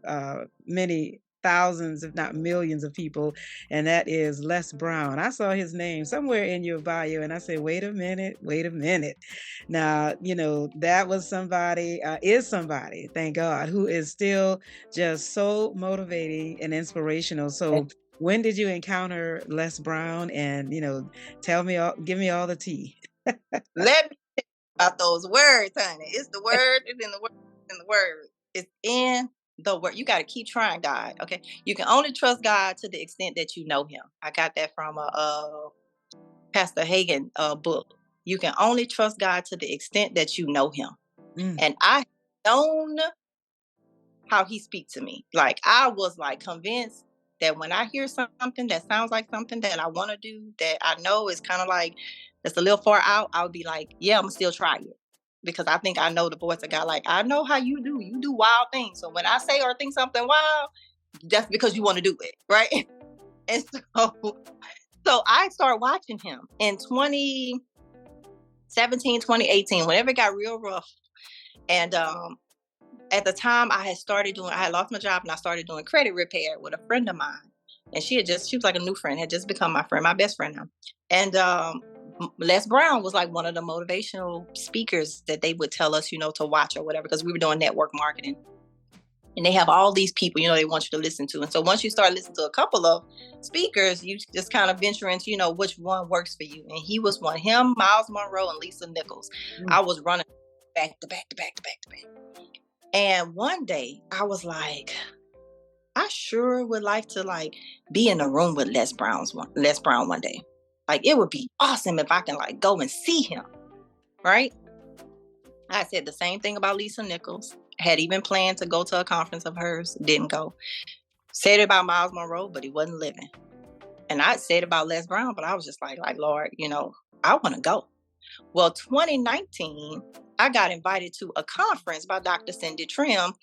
many thousands, if not millions of people, and that is Les Brown. I saw his name somewhere in your bio, and I said, wait a minute. Now, you know, that was somebody, is somebody, thank God, who is still just so motivating and inspirational. So when did you encounter Les Brown? And, you know, give me all the tea. Let me about those words, honey. It's the word, it's in the word, it's in the word. It's in the word. You got to keep trying, God. Okay. You can only trust God to the extent that you know him. I got that from a Pastor Hagen book. You can only trust God to the extent that you know him. And I known how he speaks to me. Like, I was like convinced that when I hear something that sounds like something that I want to do, that I know is kind of like, it's a little far out, I would be like, yeah, I'm gonna still try it. Because I think I know the voice of God. Like, I know how you do wild things. So when I say or think something wild, that's because you want to do it, right? And so I started watching him in 2017, 2018, whenever it got real rough. And at the time I had lost my job and I started doing credit repair with a friend of mine. And she was like a new friend, had just become my friend, my best friend now. And Les Brown was like one of the motivational speakers that they would tell us, you know, to watch or whatever, because we were doing network marketing. And they have all these people, you know, they want you to listen to. And so once you start listening to a couple of speakers, you just kind of venture into, you know, which one works for you. And he was one, him, Miles Monroe, and Lisa Nichols. I was running back to back. And one day I was like, I sure would like to like be in a room with Les Brown one day. Like, it would be awesome if I can like go and see him. Right? I said the same thing about Lisa Nichols. Had even planned to go to a conference of hers, didn't go. Said it about Miles Monroe, but he wasn't living. And I said about Les Brown, but I was just like, Lord, you know, I want to go. Well, 2019, I got invited to a conference by Dr. Cindy Trim.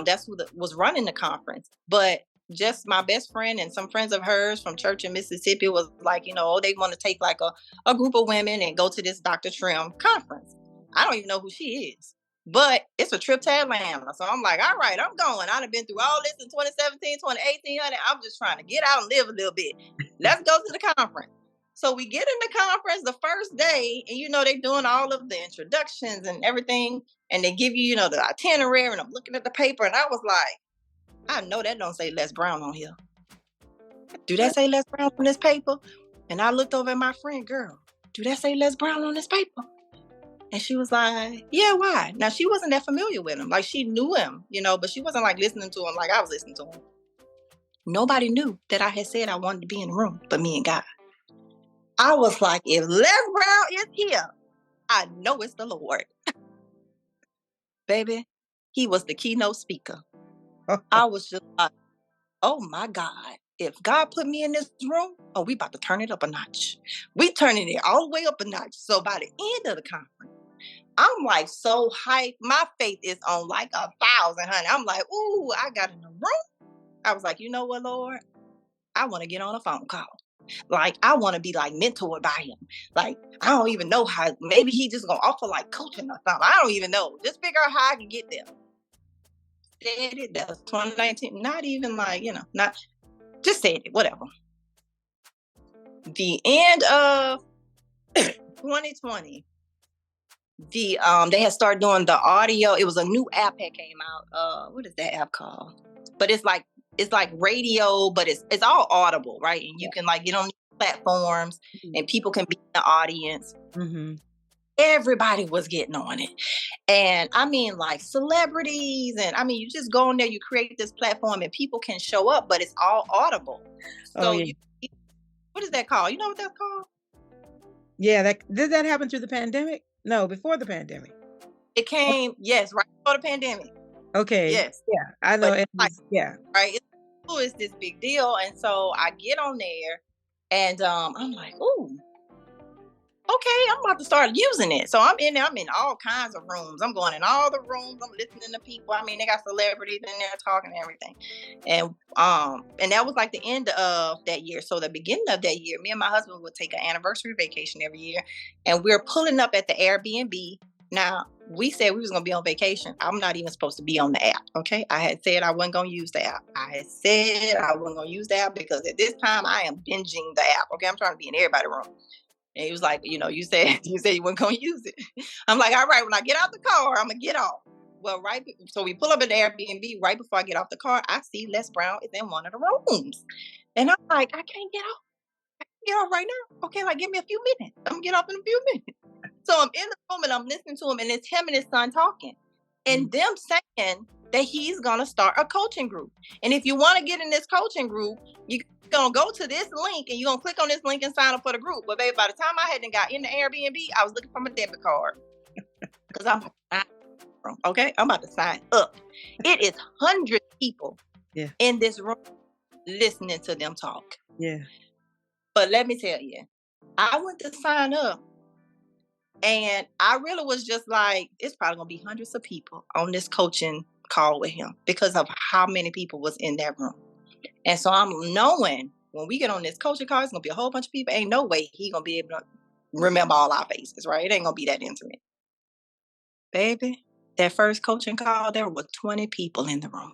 That's who was running the conference. But just my best friend and some friends of hers from church in Mississippi was like, you know, they want to take like a group of women and go to this Dr. Trim conference. I don't even know who she is, but it's a trip to Atlanta. So I'm like, all right, I'm going. I've been through all this in 2017, 2018, honey. I'm just trying to get out and live a little bit. Let's go to the conference. So we get in the conference the first day, and you know, they're doing all of the introductions and everything, and they give you, you know, the itinerary, and I'm looking at the paper, and I was like, I know that don't say Les Brown on here. Do that say Les Brown on this paper? And I looked over at my friend, girl, do that say Les Brown on this paper? And she was like, yeah, why? Now, she wasn't that familiar with him. Like, she knew him, you know, but she wasn't like listening to him like I was listening to him. Nobody knew that I had said I wanted to be in the room but me and God. I was like, if Les Brown is here, I know it's the Lord. Baby, he was the keynote speaker. I was just like, oh my God. If God put me in this room, we about to turn it up a notch. We turning it all the way up a notch. So by the end of the conference, I'm like so hyped. My faith is on like 1,000, honey. I'm like, ooh, I got in the room. I was like, you know what, Lord? I want to get on a phone call. Like, I want to be like mentored by him. Like, I don't even know how. Maybe he just gonna offer like coaching or something. I don't even know. Just figure out how I can get there. Said it. That was 2019. Not even like, you know, not just said it. Whatever. The end of 2020, they had started doing the audio. It was a new app that came out. What is that app called? But it's like radio, but it's all audible, right? And you can like get on platforms, and people can be in the audience. Mm-hmm. Everybody was getting on it. And I mean, like celebrities, and I mean, you just go on there, you create this platform, and people can show up, but it's all audible. So, what is that called? You know what that's called? Yeah, did that happen through the pandemic? No, before the pandemic. It came, yes, right before the pandemic. Okay. Yes. Yeah, I know. Right. It's this big deal, and so I get on there, and I'm like, ooh. Okay, I'm about to start using it. So I'm in there. I'm in all kinds of rooms. I'm going in all the rooms. I'm listening to people. I mean, they got celebrities in there talking and everything. And that was like the end of that year. So the beginning of that year, me and my husband would take an anniversary vacation every year, and we're pulling up at the Airbnb. Now, we said we was going to be on vacation. I'm not even supposed to be on the app, okay? I had said I wasn't going to use the app. I had said I wasn't going to use the app because at this time I am binging the app, okay? I'm trying to be in everybody's room. And he was like, you said you weren't going to use it. I'm like, all right, when I get out the car, I'm going to get off. Well, so we pull up at the Airbnb. Right before I get off the car, I see Les Brown is in one of the rooms. And I'm like, I can't get off. I can't get off right now. Okay, like give me a few minutes. I'm going to get off in a few minutes. So I'm in the room and I'm listening to him, and it's him and his son talking. And them saying that he's going to start a coaching group. And if you want to get in this coaching group, you're going to go to this link and you're going to click on this link and sign up for the group. But baby, by the time I hadn't got in the Airbnb, I was looking for my debit card. Because I'm about to sign up. It is hundreds of people in this room listening to them talk. Yeah. But let me tell you, I went to sign up, and I really was just like, it's probably going to be hundreds of people on this coaching call with him because of how many people was in that room. And so I'm knowing when we get on this coaching call, it's going to be a whole bunch of people. Ain't no way he going to be able to remember all our faces, right? It ain't going to be that intimate. Baby, that first coaching call, there were 20 people in the room.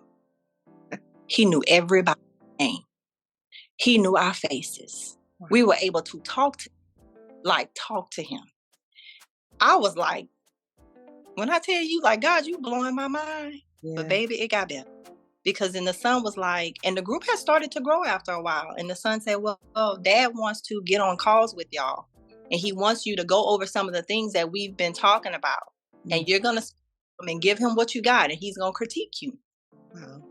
He knew everybody's name. He knew our faces. Wow. We were able to talk to him. I was like, when I tell you, like, God, you blowing my mind. Yeah. But baby, it got better. Because then the son was like, and the group had started to grow after a while. And the son said, well, Dad wants to get on calls with y'all. And he wants you to go over some of the things that we've been talking about. Mm-hmm. And you're going to and give him what you got. And he's going to critique you. Wow.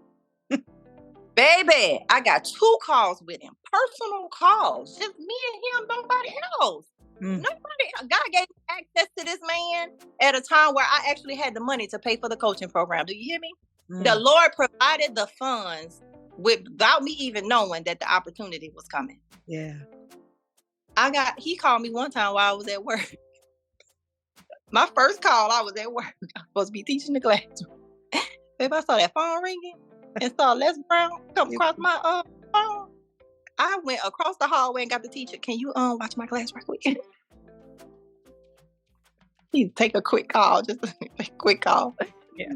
Baby, I got 2 calls with him. Personal calls. Just me and him, nobody else. Nobody else. God gave me access to this man at a time where I actually had the money to pay for the coaching program. Do you hear me? The Lord provided the funds without me even knowing that the opportunity was coming. Yeah. He called me one time while I was at work. My first call, I was at work. I was supposed to be teaching the class. Babe, I saw that phone ringing and saw Les Brown come across my phone. I went across the hallway and got the teacher. Can you watch my class right quick? You take a quick call, just a quick call. Yeah.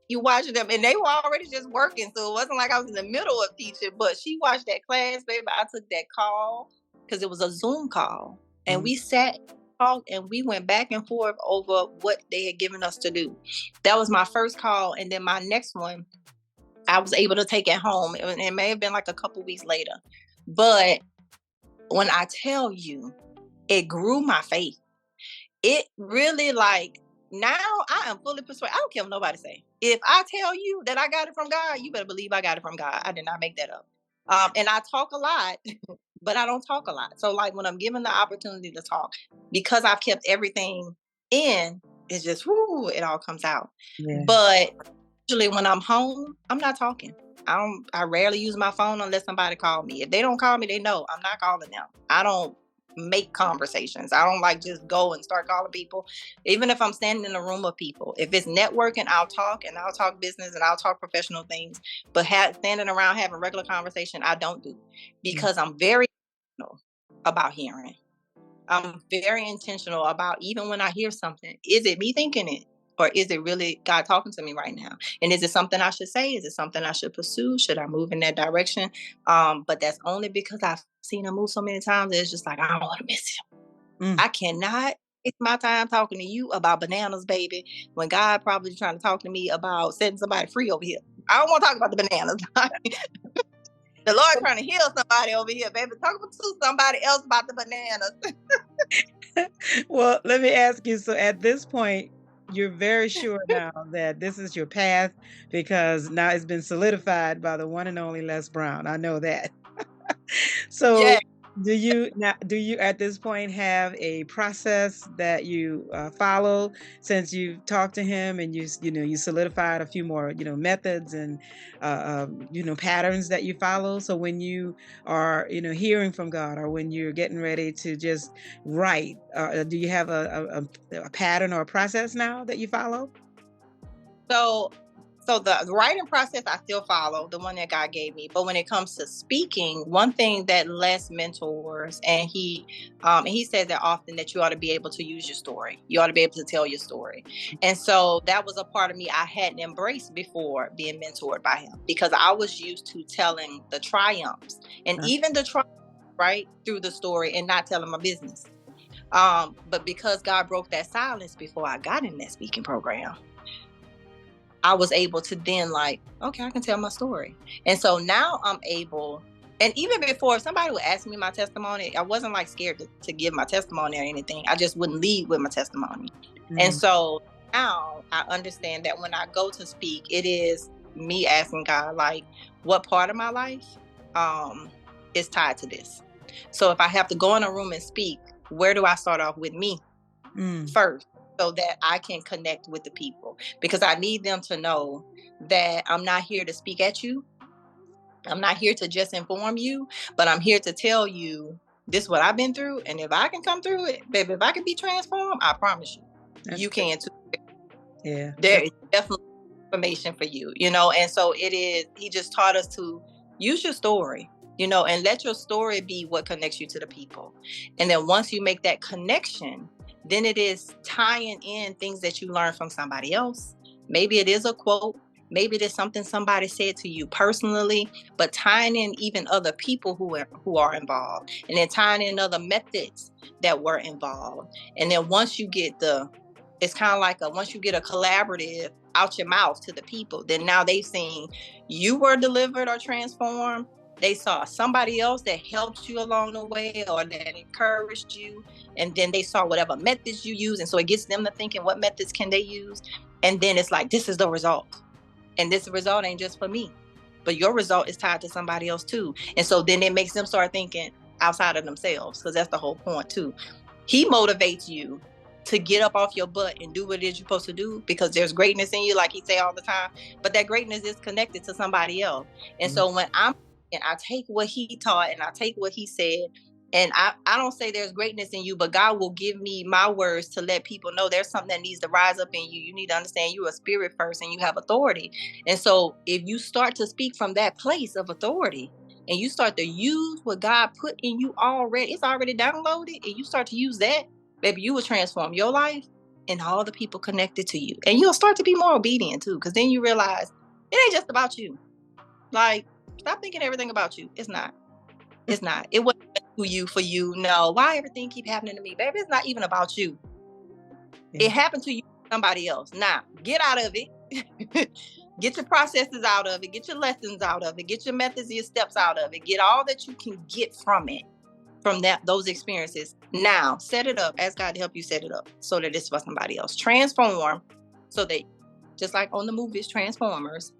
You watched them, and they were already just working, so it wasn't like I was in the middle of teaching. But she watched that class, baby. I took that call because it was a Zoom call, and we sat, talked, and we went back and forth over what they had given us to do. That was my first call, and then my next one, I was able to take it home. It may have been like a couple weeks later, but when I tell you, it grew my faith. It really now I am fully persuaded. I don't care what nobody say. If I tell you that I got it from God, you better believe I got it from God. I did not make that up. And I talk a lot, but I don't talk a lot. So like when I'm given the opportunity to talk, because I've kept everything in, it's just, it all comes out. Yeah. But usually when I'm home, I'm not talking. I rarely use my phone unless somebody call me. If they don't call me, they know I'm not calling them. I don't make conversations. I don't just go and start calling people. Even if I'm standing in a room of people, if it's networking, I'll talk business and I'll talk professional things. But standing around having regular conversation, I don't do, because I'm very intentional about hearing. I'm very intentional about, even when I hear something, is it me thinking it? Or is it really God talking to me right now? And is it something I should say? Is it something I should pursue? Should I move in that direction? But that's only because I've seen him move so many times. It's just like, I don't want to miss him. I cannot waste my time talking to you about bananas, baby, when God probably trying to talk to me about setting somebody free over here. I don't want to talk about the bananas. The Lord trying to heal somebody over here, baby. Talk to somebody else about the bananas. Well, let me ask you, so at this point, you're very sure now that this is your path, because now it's been solidified by the one and only Les Brown. I know that. So Yeah. do you at this point have a process that you follow, since you've talked to him and you solidified a few more methods and patterns that you follow? So when you are hearing from God, or when you're getting ready to just write, do you have a pattern or a process now that you follow? So the writing process I still follow, the one that God gave me. But when it comes to speaking, one thing that Les mentors, and he says that often, that you ought to be able to use your story. You ought to be able to tell your story. And so that was a part of me I hadn't embraced before being mentored by him, because I was used to telling the triumphs and even the triumphs, right, through the story, and not telling my business. But because God broke that silence before I got in that speaking program, I was able to then, like, okay, I can tell my story. And so now I'm able, and even before, if somebody would ask me my testimony, I wasn't like scared to give my testimony or anything. I just wouldn't lead with my testimony. And so now I understand that when I go to speak, it is me asking God, like, what part of my life is tied to this? So if I have to go in a room and speak, where do I start off with me first, so that I can connect with the people? Because I need them to know that I'm not here to speak at you. I'm not here to just inform you, but I'm here to tell you this is what I've been through. And if I can come through it, baby, if I can be transformed, I promise you, you can too. Yeah. There is definitely information for you, and so it is, he just taught us to use your story, and let your story be what connects you to the people. And then once you make that connection, then it is tying in things that you learn from somebody else. Maybe it is a quote, maybe it is something somebody said to you personally, but tying in even other people who are involved, and then tying in other methods that were involved. And then once you get it's kind of like once you get a collaborative out your mouth to the people, then now they've seen you were delivered or transformed. They saw somebody else that helped you along the way, or that encouraged you. And then they saw whatever methods you use. And so it gets them to thinking, what methods can they use? And then it's like, this is the result. And this result ain't just for me, but your result is tied to somebody else too. And so then it makes them start thinking outside of themselves, because that's the whole point too. He motivates you to get up off your butt and do what it is you're supposed to do, because there's greatness in you, like he say all the time. But that greatness is connected to somebody else. And so when I take what he taught and I take what he said, and I don't say there's greatness in you, but God will give me my words to let people know there's something that needs to rise up in you. You need to understand you're a spirit first and you have authority. And so if you start to speak from that place of authority, and you start to use what God put in you already, it's already downloaded, and you start to use that, baby, you will transform your life and all the people connected to you. And you'll start to be more obedient too, because then you realize it ain't just about you. Like, stop thinking everything about you. It's not. It's not. It wasn't who you for you. No. Why everything keep happening to me? Baby, it's not even about you. Yeah. It happened to you, somebody else. Now, get out of it. Get your processes out of it. Get your lessons out of it. Get your methods, your steps out of it. Get all that you can get from it, from those experiences. Now, set it up. Ask God to help you set it up so that it's for somebody else. Transform, so that, just like on the movies Transformers,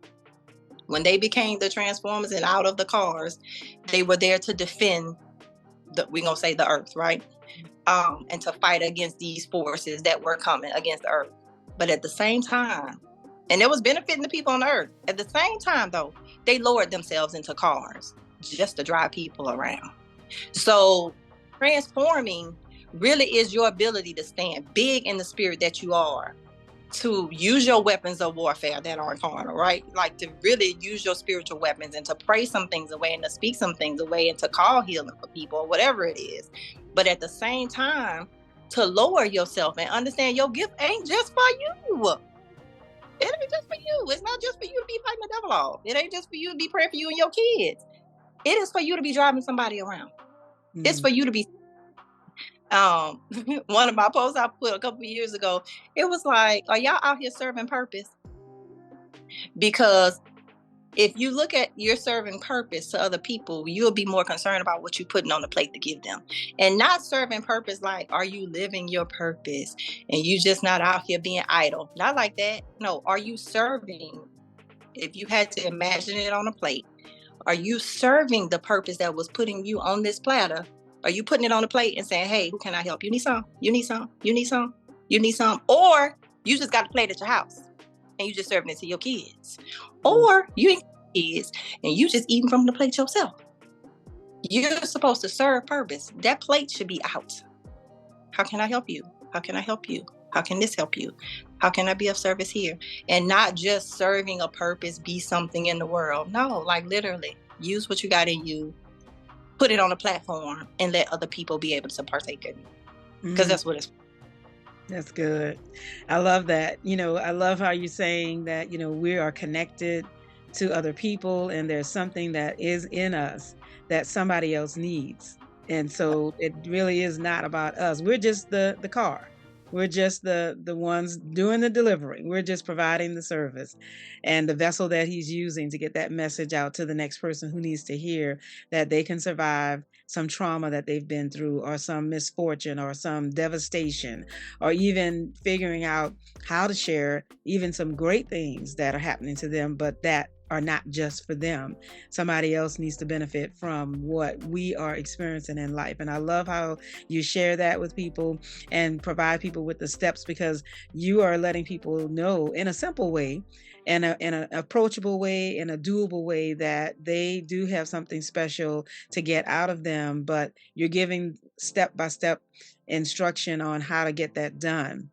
when they became the Transformers and out of the cars, they were there to defend we're going to say the earth, right? And to fight against these forces that were coming against the earth. But at the same time, and it was benefiting the people on the earth, at the same time, though, they lowered themselves into cars just to drive people around. So transforming really is your ability to stand big in the spirit that you are, to use your weapons of warfare that aren't carnal, right? Like to really use your spiritual weapons and to pray some things away and to speak some things away and to call healing for people or whatever it is. But at the same time, to lower yourself and understand your gift ain't just for you. It ain't just for you. It's not just for you to be fighting the devil off. It ain't just for you to be praying for you and your kids. It is for you to be driving somebody around. It's for you to be One of my posts I put a couple of years ago, it was like, are y'all out here serving purpose? Because if you look at your serving purpose to other people, you'll be more concerned about what you're putting on the plate to give them. And not serving purpose like, are you living your purpose? And you just not out here being idle. Not like that. No, are you serving? If you had to imagine it on a plate, are you serving the purpose that was putting you on this platter? Are you putting it on the plate and saying, hey, who can I help? You need some? You need some? You need some? You need some? Or you just got a plate at your house and you just serving it to your kids. Or you ain't kids and you just eating from the plate yourself. You're supposed to serve purpose. That plate should be out. How can I help you? How can I help you? How can this help you? How can I be of service here? And not just serving a purpose, be something in the world. No, like literally use what you got in you, put it on a platform and let other people be able to partake in it. Because that's what it's. That's good. I love that. I love how you're saying that, we are connected to other people and there's something that is in us that somebody else needs. And so it really is not about us. We're just the car. We're just the ones doing the delivery. We're just providing the service and the vessel that he's using to get that message out to the next person who needs to hear that they can survive some trauma that they've been through or some misfortune or some devastation, or even figuring out how to share even some great things that are happening to them, but that are not just for them. Somebody else needs to benefit from what we are experiencing in life. And I love how you share that with people and provide people with the steps, because you are letting people know in a simple way, in an approachable way, in a doable way, that they do have something special to get out of them, but you're giving step-by-step instruction on how to get that done.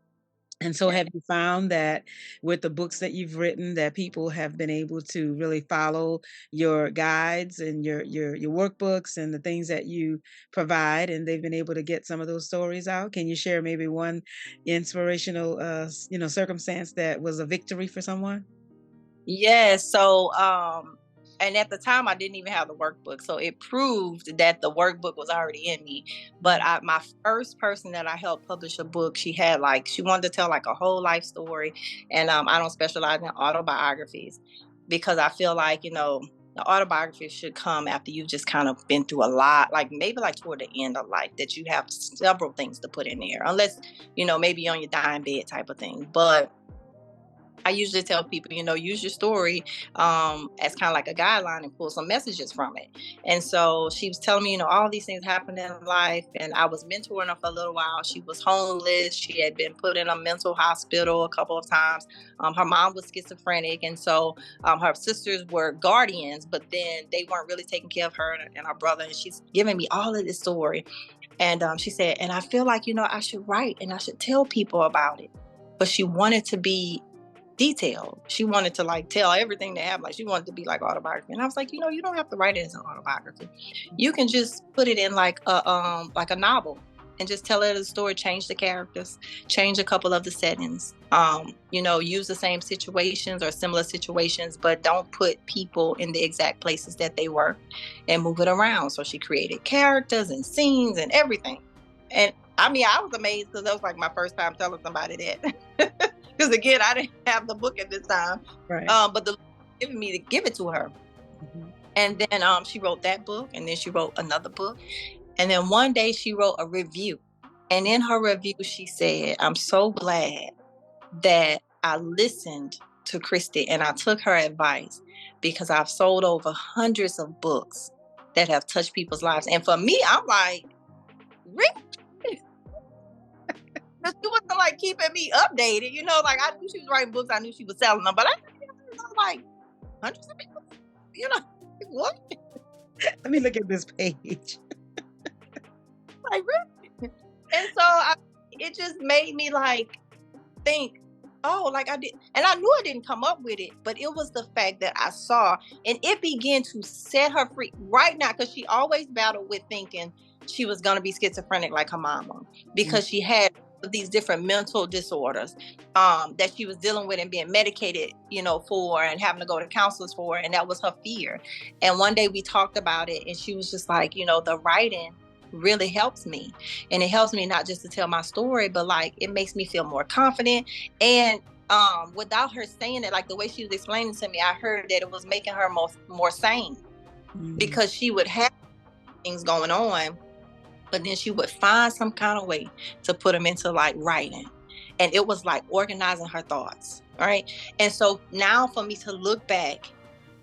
And so have you found that with the books that you've written that people have been able to really follow your guides and your workbooks and the things that you provide, and they've been able to get some of those stories out? Can you share maybe one inspirational circumstance that was a victory for someone? Yes. So, and at the time I didn't even have the workbook. So it proved that the workbook was already in me. But my first person that I helped publish a book, she wanted to tell like a whole life story. And I don't specialize in autobiographies because I feel like, the autobiography should come after you've just kind of been through a lot, like maybe like toward the end of life, that you have several things to put in there, unless, maybe on your dying bed type of thing. But I usually tell people, use your story as kind of like a guideline and pull some messages from it. And so she was telling me, all these things happened in life. And I was mentoring her for a little while. She was homeless. She had been put in a mental hospital a couple of times. Her mom was schizophrenic. And so her sisters were guardians, but then they weren't really taking care of her and her brother. And she's giving me all of this story. And she said, and I feel like, I should write and I should tell people about it. But she wanted to be detailed. She wanted to like tell everything that happened. Like she wanted to be like autobiography. And I was like, you don't have to write it as an autobiography. You can just put it in like a novel and just tell it as a story, change the characters, change a couple of the settings. Use the same situations or similar situations, but don't put people in the exact places that they were and move it around. So she created characters and scenes and everything. And I mean, I was amazed because that was like my first time telling somebody that. Because again, I didn't have the book at this time, Right. but the giving me to give it to her. Mhm. And then she wrote that book, and then she wrote another book. And then one day she wrote a review. And in her review, she said, I'm so glad that I listened to Kristie and I took her advice, because I've sold over hundreds of books that have touched people's lives. And for me, I'm like, really? Because she wasn't like keeping me updated, like I knew she was writing books, I knew she was selling them, but I was like, hundreds of people, what? Let me look at this page. Like, really? And so it just made me like think, oh, like I did, and I knew I didn't come up with it, but it was the fact that I saw, and it began to set her free right now, because she always battled with thinking she was going to be schizophrenic like her mama, because she had these different mental disorders that she was dealing with and being medicated, for, and having to go to counselors for, and that was her fear. And one day we talked about it, and she was just like, the writing really helps me. And it helps me not just to tell my story, but like it makes me feel more confident. And without her saying it, like the way she was explaining to me, I heard that it was making her more sane, because she would have things going on, but then she would find some kind of way to put them into like writing. And it was like organizing her thoughts, right? And so now for me to look back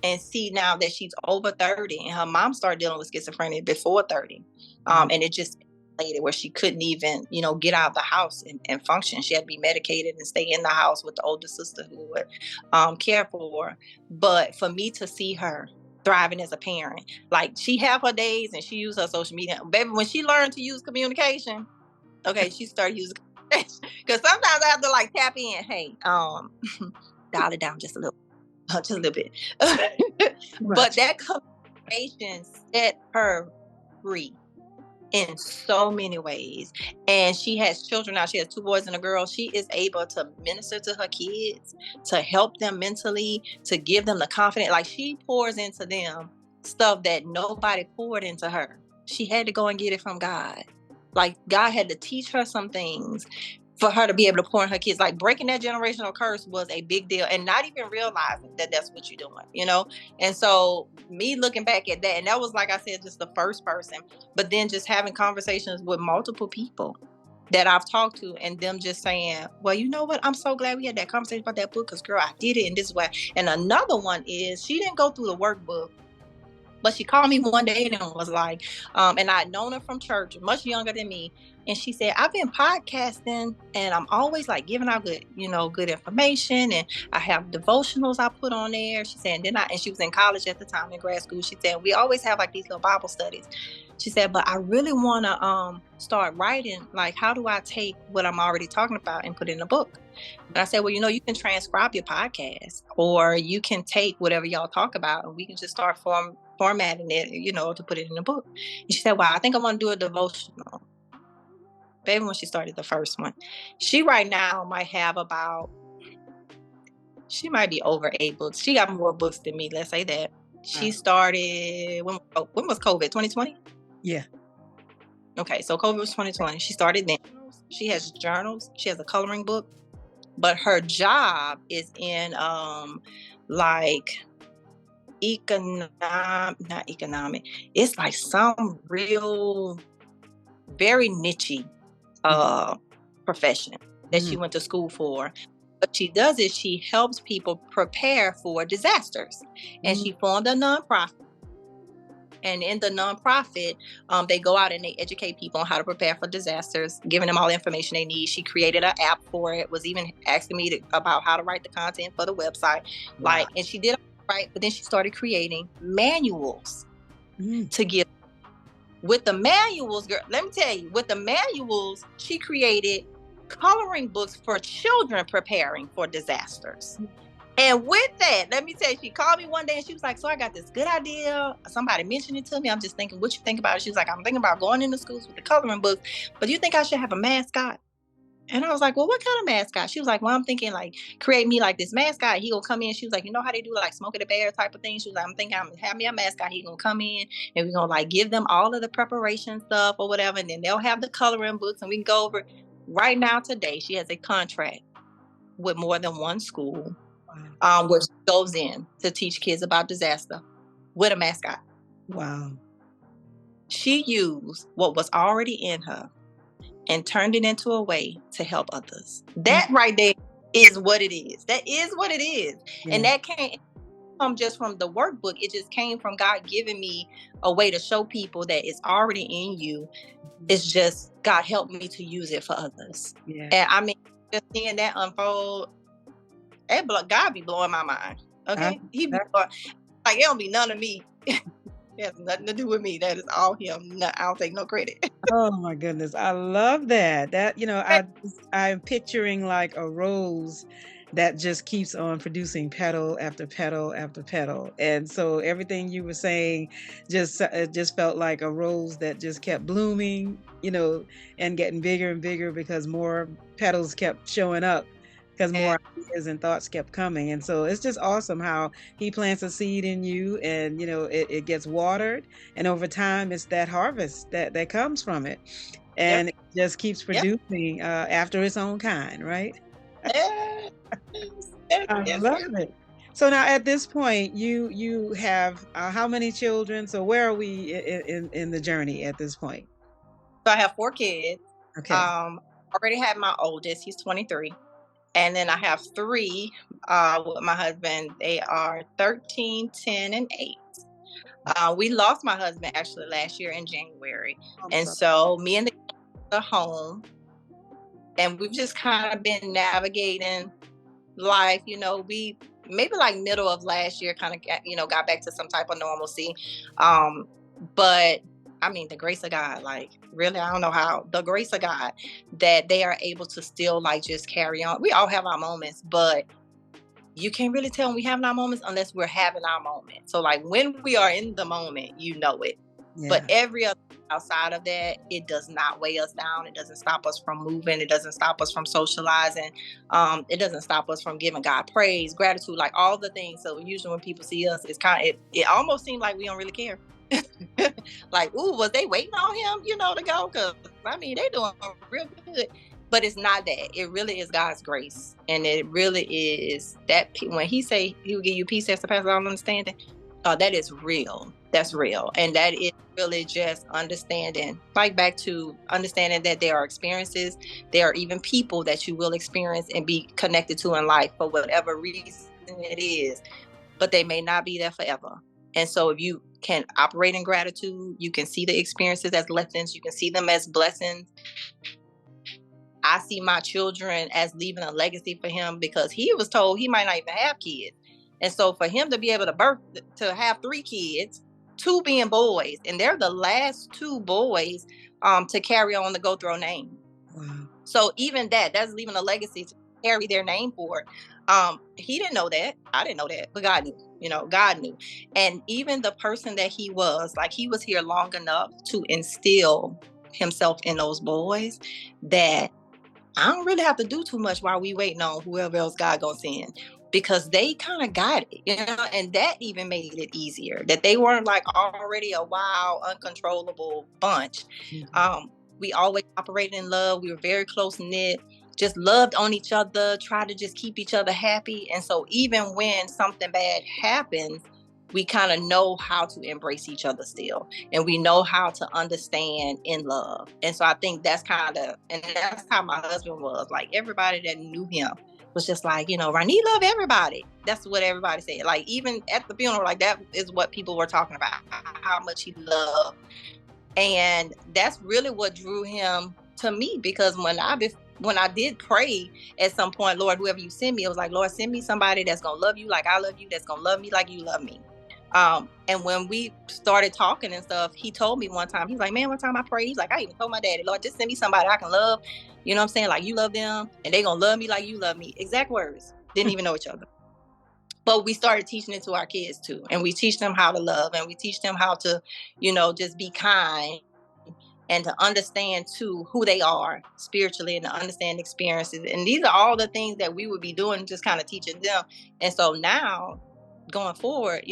and see now that she's over 30, and her mom started dealing with schizophrenia before 30. And it just later where she couldn't even, get out of the house and function. She had to be medicated and stay in the house with the older sister who would care for her. But for me to see her thriving as a parent, like she have her days and she used her social media. Baby, when she learned to use communication, okay, she started using communication. Because sometimes I have to like tap in, hey, dial it down just a little bit. But that communication set her free in so many ways. And she has children now. She has 2 boys and a girl. She is able to minister to her kids, to help them mentally, to give them the confidence. Like she pours into them stuff that nobody poured into her. She had to go and get it from God. Like God had to teach her some things for her to be able to pour in her kids. Like breaking that generational curse was a big deal, and not even realizing that that's what you're doing, And so me looking back at that, and that was, like I said, just the first person, but then just having conversations with multiple people that I've talked to, and them just saying, well, you know what? I'm so glad we had that conversation about that book, because girl, I did it in this way. And another one is she didn't go through the workbook, but she called me one day and was like, and I'd known her from church, much younger than me. And she said, I've been podcasting and I'm always like giving out good, good information. And I have devotionals I put on there. She said, and she was in college at the time, in grad school. She said, we always have like these little Bible studies. She said, but I really want to start writing. Like, how do I take what I'm already talking about and put it in a book? And I said, well, you can transcribe your podcast, or you can take whatever y'all talk about and we can just start formatting it, to put it in a book. And she said, well, I think I want to do a devotional. Baby, when she started the first one, she right now might have she might be over 8 books. She got more books than me, let's say that. She started, when was COVID? 2020? Yeah. Okay, so COVID was 2020. She started then. She has journals. She has a coloring book. But her job is in like not economic. It's like some real, very niche profession that she went to school for. What she does is she helps people prepare for disasters. And she formed a nonprofit. And in the nonprofit, they go out and they educate people on how to prepare for disasters, giving them all the information they need. She created an app for it, was even asking me about how to write the content for the website. Wow. And she did it right, but then she started creating manuals to give. With the manuals, girl, let me tell you, with the manuals, she created coloring books for children preparing for disasters. And with that, let me tell you, she called me one day and she was like, so I got this good idea. Somebody mentioned it to me. I'm just thinking, what you think about it? She was like, I'm thinking about going into schools with the coloring books, but do you think I should have a mascot? And I was like, well, what kind of mascot? She was like, well, I'm thinking like create me like this mascot. He gonna come in. She was like, you know how they do like Smokey the Bear type of thing? She was like, I'm thinking I'm gonna have me a mascot. He gonna come in and we're gonna like give them all of the preparation stuff or whatever. And then they'll have the coloring books and we can go over it. Right now today, she has a contract with more than one school where she goes in to teach kids about disaster with a mascot. Wow. She used what was already in her and turned it into a way to help others. That right there is what it is. That is what it is. Yeah. And that can't come just from the workbook. It just came from God giving me a way to show people that it's already in you. It's just God helped me to use it for others. Yeah. And I mean, just seeing that unfold, God be blowing my mind. Okay? He be blowing, like, it don't be none of me. It has nothing to do with me. That is all him. I don't take no credit. Oh my goodness. I love that. That, I'm picturing like a rose that just keeps on producing petal after petal after petal. And so everything you were saying just felt like a rose that just kept blooming, and getting bigger and bigger because more petals kept showing up because more ideas and thoughts kept coming. And so it's just awesome how he plants a seed in you, and it gets watered, and over time it's that harvest that comes from it, and it just keeps producing after its own kind, right? Yes. I love it. So now at this point, you have how many children? So where are we in the journey at this point? So I have 4 kids. Okay. Already had my oldest, he's 23. And then I have 3 with my husband. They are 13, 10, and 8. We lost my husband actually last year in January. And so me and the kids are home, and we've just kind of been navigating life. We maybe like middle of last year kind of got back to some type of normalcy. But I mean, the grace of God, like really, I don't know how, the grace of God that they are able to still like just carry on. We all have our moments, but you can't really tell when we having our moments unless we're having our moment. So like when we are in the moment, it. Yeah. But every other outside of that, it does not weigh us down. It doesn't stop us from moving. It doesn't stop us from socializing. It doesn't stop us from giving God praise, gratitude, like all the things. So usually when people see us, it's kind of, it almost seems like we don't really care. Like, ooh, was they waiting on him, to go? Because I mean, they doing real good. But it's not that. It really is God's grace. And it really is that when he say he will give you peace that surpasses all understanding, that is real. That's real. And that is really just understanding, like back to understanding that there are experiences, there are even people that you will experience and be connected to in life for whatever reason it is, but they may not be there forever. And so if you can operate in gratitude, you can see the experiences as lessons, you can see them as blessings. I see my children as leaving a legacy for him because he was told he might not even have kids. And so for him to be able to have 3 kids, 2 being boys, and they're the last 2 boys to carry on the Gauthreaux name. Wow. So even that's leaving a legacy to carry their name forward. He didn't know that. I didn't know that, but God knew. God knew. And even the person that he was, like he was here long enough to instill himself in those boys that I don't really have to do too much while we waiting on whoever else God gonna send, because they kind of got it, and that even made it easier that they weren't like already a wild, uncontrollable bunch. Mm-hmm. We always operated in love. We were very close knit, just loved on each other, tried to just keep each other happy. And so even when something bad happens, we kind of know how to embrace each other still. And we know how to understand in love. And so I think that's how my husband was. Like everybody that knew him was just like, Ronnie love everybody. That's what everybody said. Like even at the funeral, like that is what people were talking about, how much he loved. And that's really what drew him to me, because when I did pray at some point, Lord, whoever you send me, I was like, Lord, send me somebody that's going to love you like I love you, that's going to love me like you love me. And when we started talking and stuff, he told me one time, he's like, man, one time I prayed, he's like, I even told my daddy, Lord, just send me somebody I can love. You know what I'm saying? Like you love them and they going to love me like you love me. Exact words. Didn't even know each other. But we started teaching it to our kids too. And we teach them how to love, and we teach them how to, just be kind and to understand too who they are spiritually and to understand experiences. And these are all the things that we would be doing, just kind of teaching them. And so now going forward,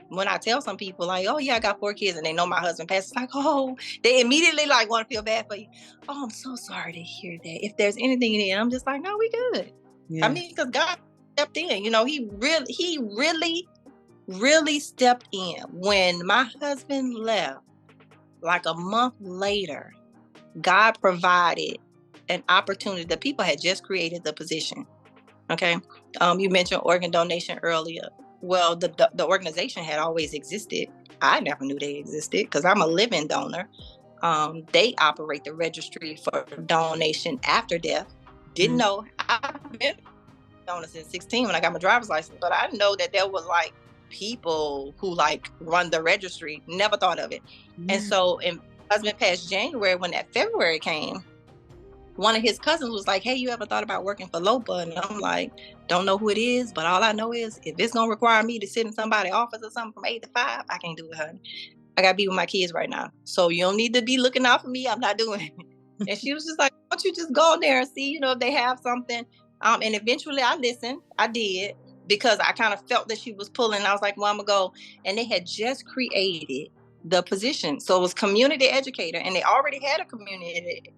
when I tell some people like, oh yeah, I got 4 kids and they know my husband passed, it's like, oh, they immediately like want to feel bad for you. Oh, I'm so sorry to hear that. If there's anything in it, I'm just like, no, we good. Yeah. I mean, because God stepped in, he really stepped in. When my husband left, like a month later, God provided an opportunity. The people had just created the position. Okay. You mentioned organ donation earlier. Well, the organization had always existed. I never knew they existed because I'm a living donor. They operate the registry for donation after death. Didn't know. I've been a donor since 16 when I got my driver's license, but I didn't know that there was like people who like run the registry. Never thought of it. And so in husband passed January, when that February came, one of his cousins was like, hey, you ever thought about working for LOPA? And I'm like, don't know who it is, but all I know is if it's going to require me to sit in somebody's office or something from 8 to 5, I can't do it, honey. I got to be with my kids right now. So you don't need to be looking out for me. I'm not doing it. And she was just like, why don't you just go in there and see, if they have something. And eventually I listened. I did, because I kind of felt that she was pulling. I was like, well, I'm gonna go. And they had just created the position. So it was community educator, and they already had a community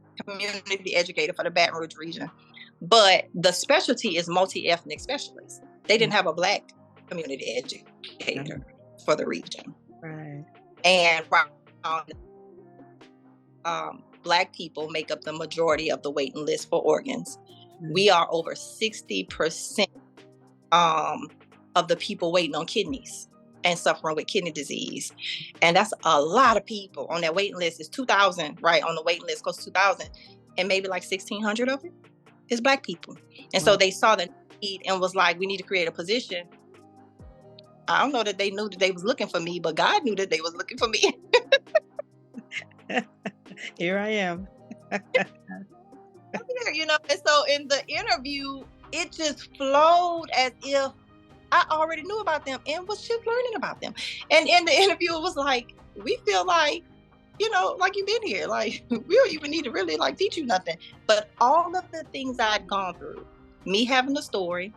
educator for the Baton Rouge region. But the specialty is multi-ethnic specialist. They didn't have a Black community educator for the region. Right. And Black people make up the majority of the waiting list for organs. We are over 60% of the people waiting on kidneys and suffering with kidney disease. And that's a lot of people on that waiting list. It's 2,000, right? On the waiting list, close to 2,000. And maybe like 1,600 of it is Black people. And so they saw the need and was like, we need to create a position. I don't know that they knew that they was looking for me, but God knew that they was looking for me. Here I am. You know, and so in the interview, it just flowed as if I already knew about them and was just learning about them. And in the interview, it was like, we feel like, you know, like you've been here. Like, we don't even need to really like teach you nothing. But all of the things I'd gone through, me having the story,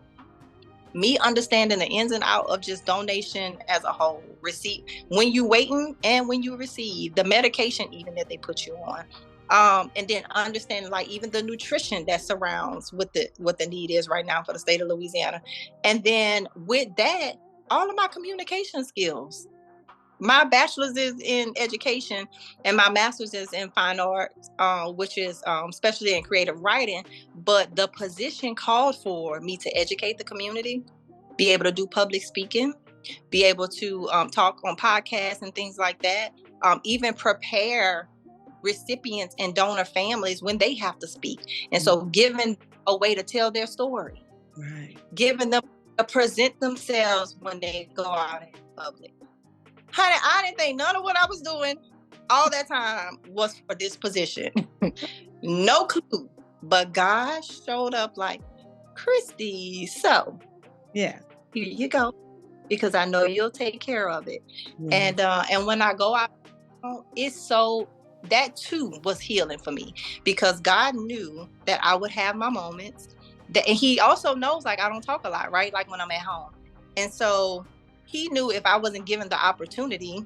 me understanding the ins and out of just donation as a whole, receipt, when you waiting and when you receive, the medication even that they put you on. And then understanding like even the nutrition that surrounds what the need is right now for the state of Louisiana. And then with that, all of my communication skills. My bachelor's is in education and my master's is in fine arts, which is especially in creative writing. But the position called for me to educate the community, be able to do public speaking, be able to talk on podcasts and things like that, even prepare recipients and donor families when they have to speak. And so giving a way to tell their story, right, giving them to present themselves when they go out in public. Honey, I didn't think none of what I was doing all that time was for this position. No clue. But God showed up like, Kristie, so yeah, here you go, because I know you'll take care of it. And when I go out, it's so, that too was healing for me, because God knew that I would have my moments. And he also knows like I don't talk a lot, right? Like when I'm at home. And so he knew if I wasn't given the opportunity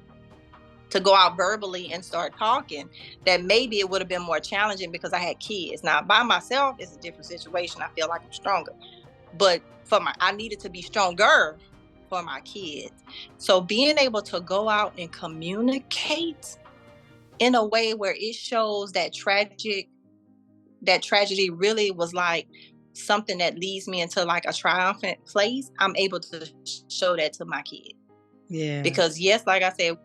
to go out verbally and start talking, that maybe it would have been more challenging because I had kids. Now by myself, it's a different situation. I feel like I'm stronger, but I needed to be stronger for my kids. So being able to go out and communicate in a way where it shows that tragedy really was like something that leads me into like a triumphant place, I'm able to show that to my kids. yeah. Because yes, like I said,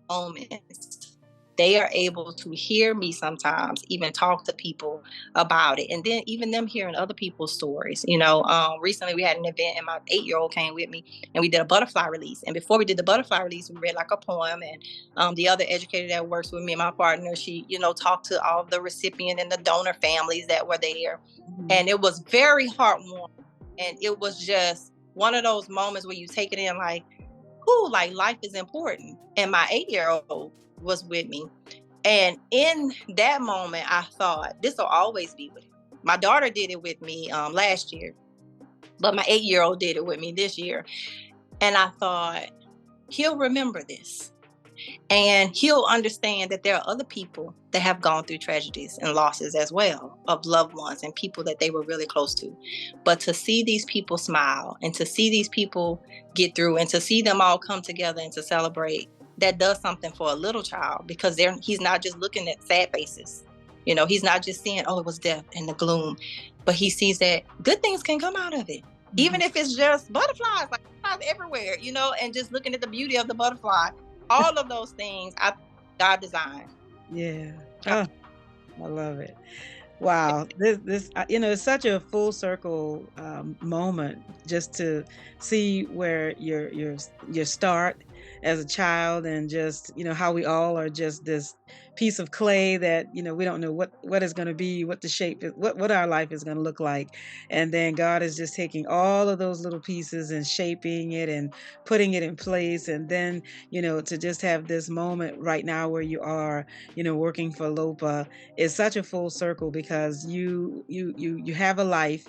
moments, they are able to hear me sometimes, even talk to people about it. And then even them hearing other people's stories. You know, recently we had an event and my 8-year-old came with me and we did a butterfly release. And before we did the butterfly release, we read like a poem. And the other educator that works with me and my partner, she, you know, talked to all of the recipient and the donor families that were there. And it was very heartwarming. And it was just one of those moments where you take it in like, ooh, like life is important. And my 8-year-old was with me. And in that moment, I thought, this will always be with him. My daughter did it with me last year, but my 8-year-old did it with me this year. And I thought, he'll remember this. And he'll understand that there are other people that have gone through tragedies and losses as well of loved ones and people that they were really close to. But to see these people smile and to see these people get through and to see them all come together and to celebrate, that does something for a little child, because he's not just looking at sad faces. You know, he's not just seeing, oh, it was death and the gloom, but he sees that good things can come out of it. Even if it's just butterflies, like butterflies everywhere, you know, and just looking at the beauty of the butterfly. All of those things God designed. Yeah. Oh, I love it. Wow. This you know, it's such a full circle moment just to see where your start as a child, and just, you know, how we all are just this piece of clay that, you know, we don't know what is going to be, what the shape is, what our life is going to look like. And then God is just taking all of those little pieces and shaping it and putting it in place. And then, you know, to just have this moment right now where you are, you know, working for LOPA is such a full circle, because you have a life.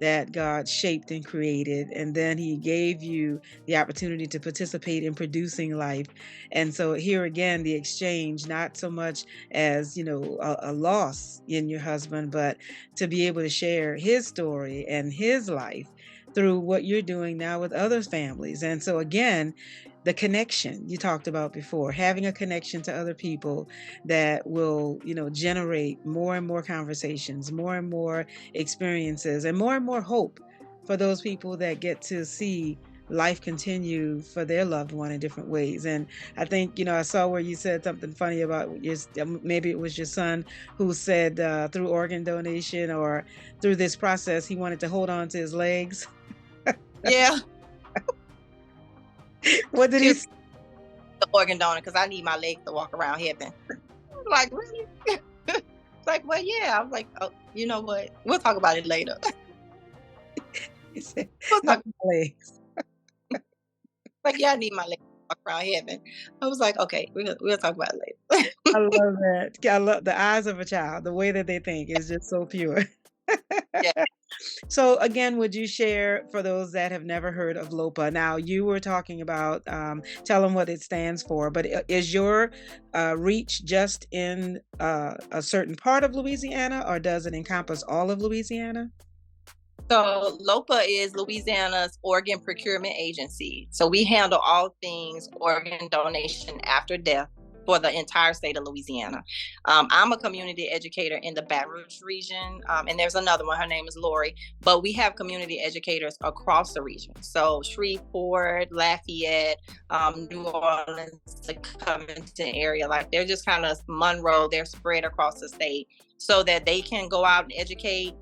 that God shaped and created, and then he gave you the opportunity to participate in producing life. And so here again, the exchange, not so much as, a loss in your husband, but to be able to share his story and his life through what you're doing now with other families. And so again, the connection you talked about before, having a connection to other people that will, generate more and more conversations, more and more experiences, and more hope for those people that get to see life continue for their loved one in different ways. And I think, I saw where you said something funny about maybe it was your son who said through organ donation or through this process, he wanted to hold on to his legs. Yeah. What did he say? The organ donor, because I need my legs to walk around heaven. Like, really? Like, well, yeah. I was like, oh, you know what? We'll talk about it later. He said, We'll talk my legs. like, yeah, I need my legs to walk around heaven. I was like, okay, we'll talk about it later. I love that. I love the eyes of a child. The way that they think is just so pure. Yeah. So again, would you share for those that have never heard of LOPA? Now, you were talking about, tell them what it stands for, but is your reach just in a certain part of Louisiana, or does it encompass all of Louisiana? So LOPA is Louisiana's organ procurement agency. So we handle all things organ donation after death for the entire state of Louisiana. I'm a community educator in the Baton Rouge region, and there's another one. Her name is Lori. But we have community educators across the region. So Shreveport, Lafayette, New Orleans, the Covington area. Like they're just kind of Monroe. They're spread across the state so that they can go out and educate.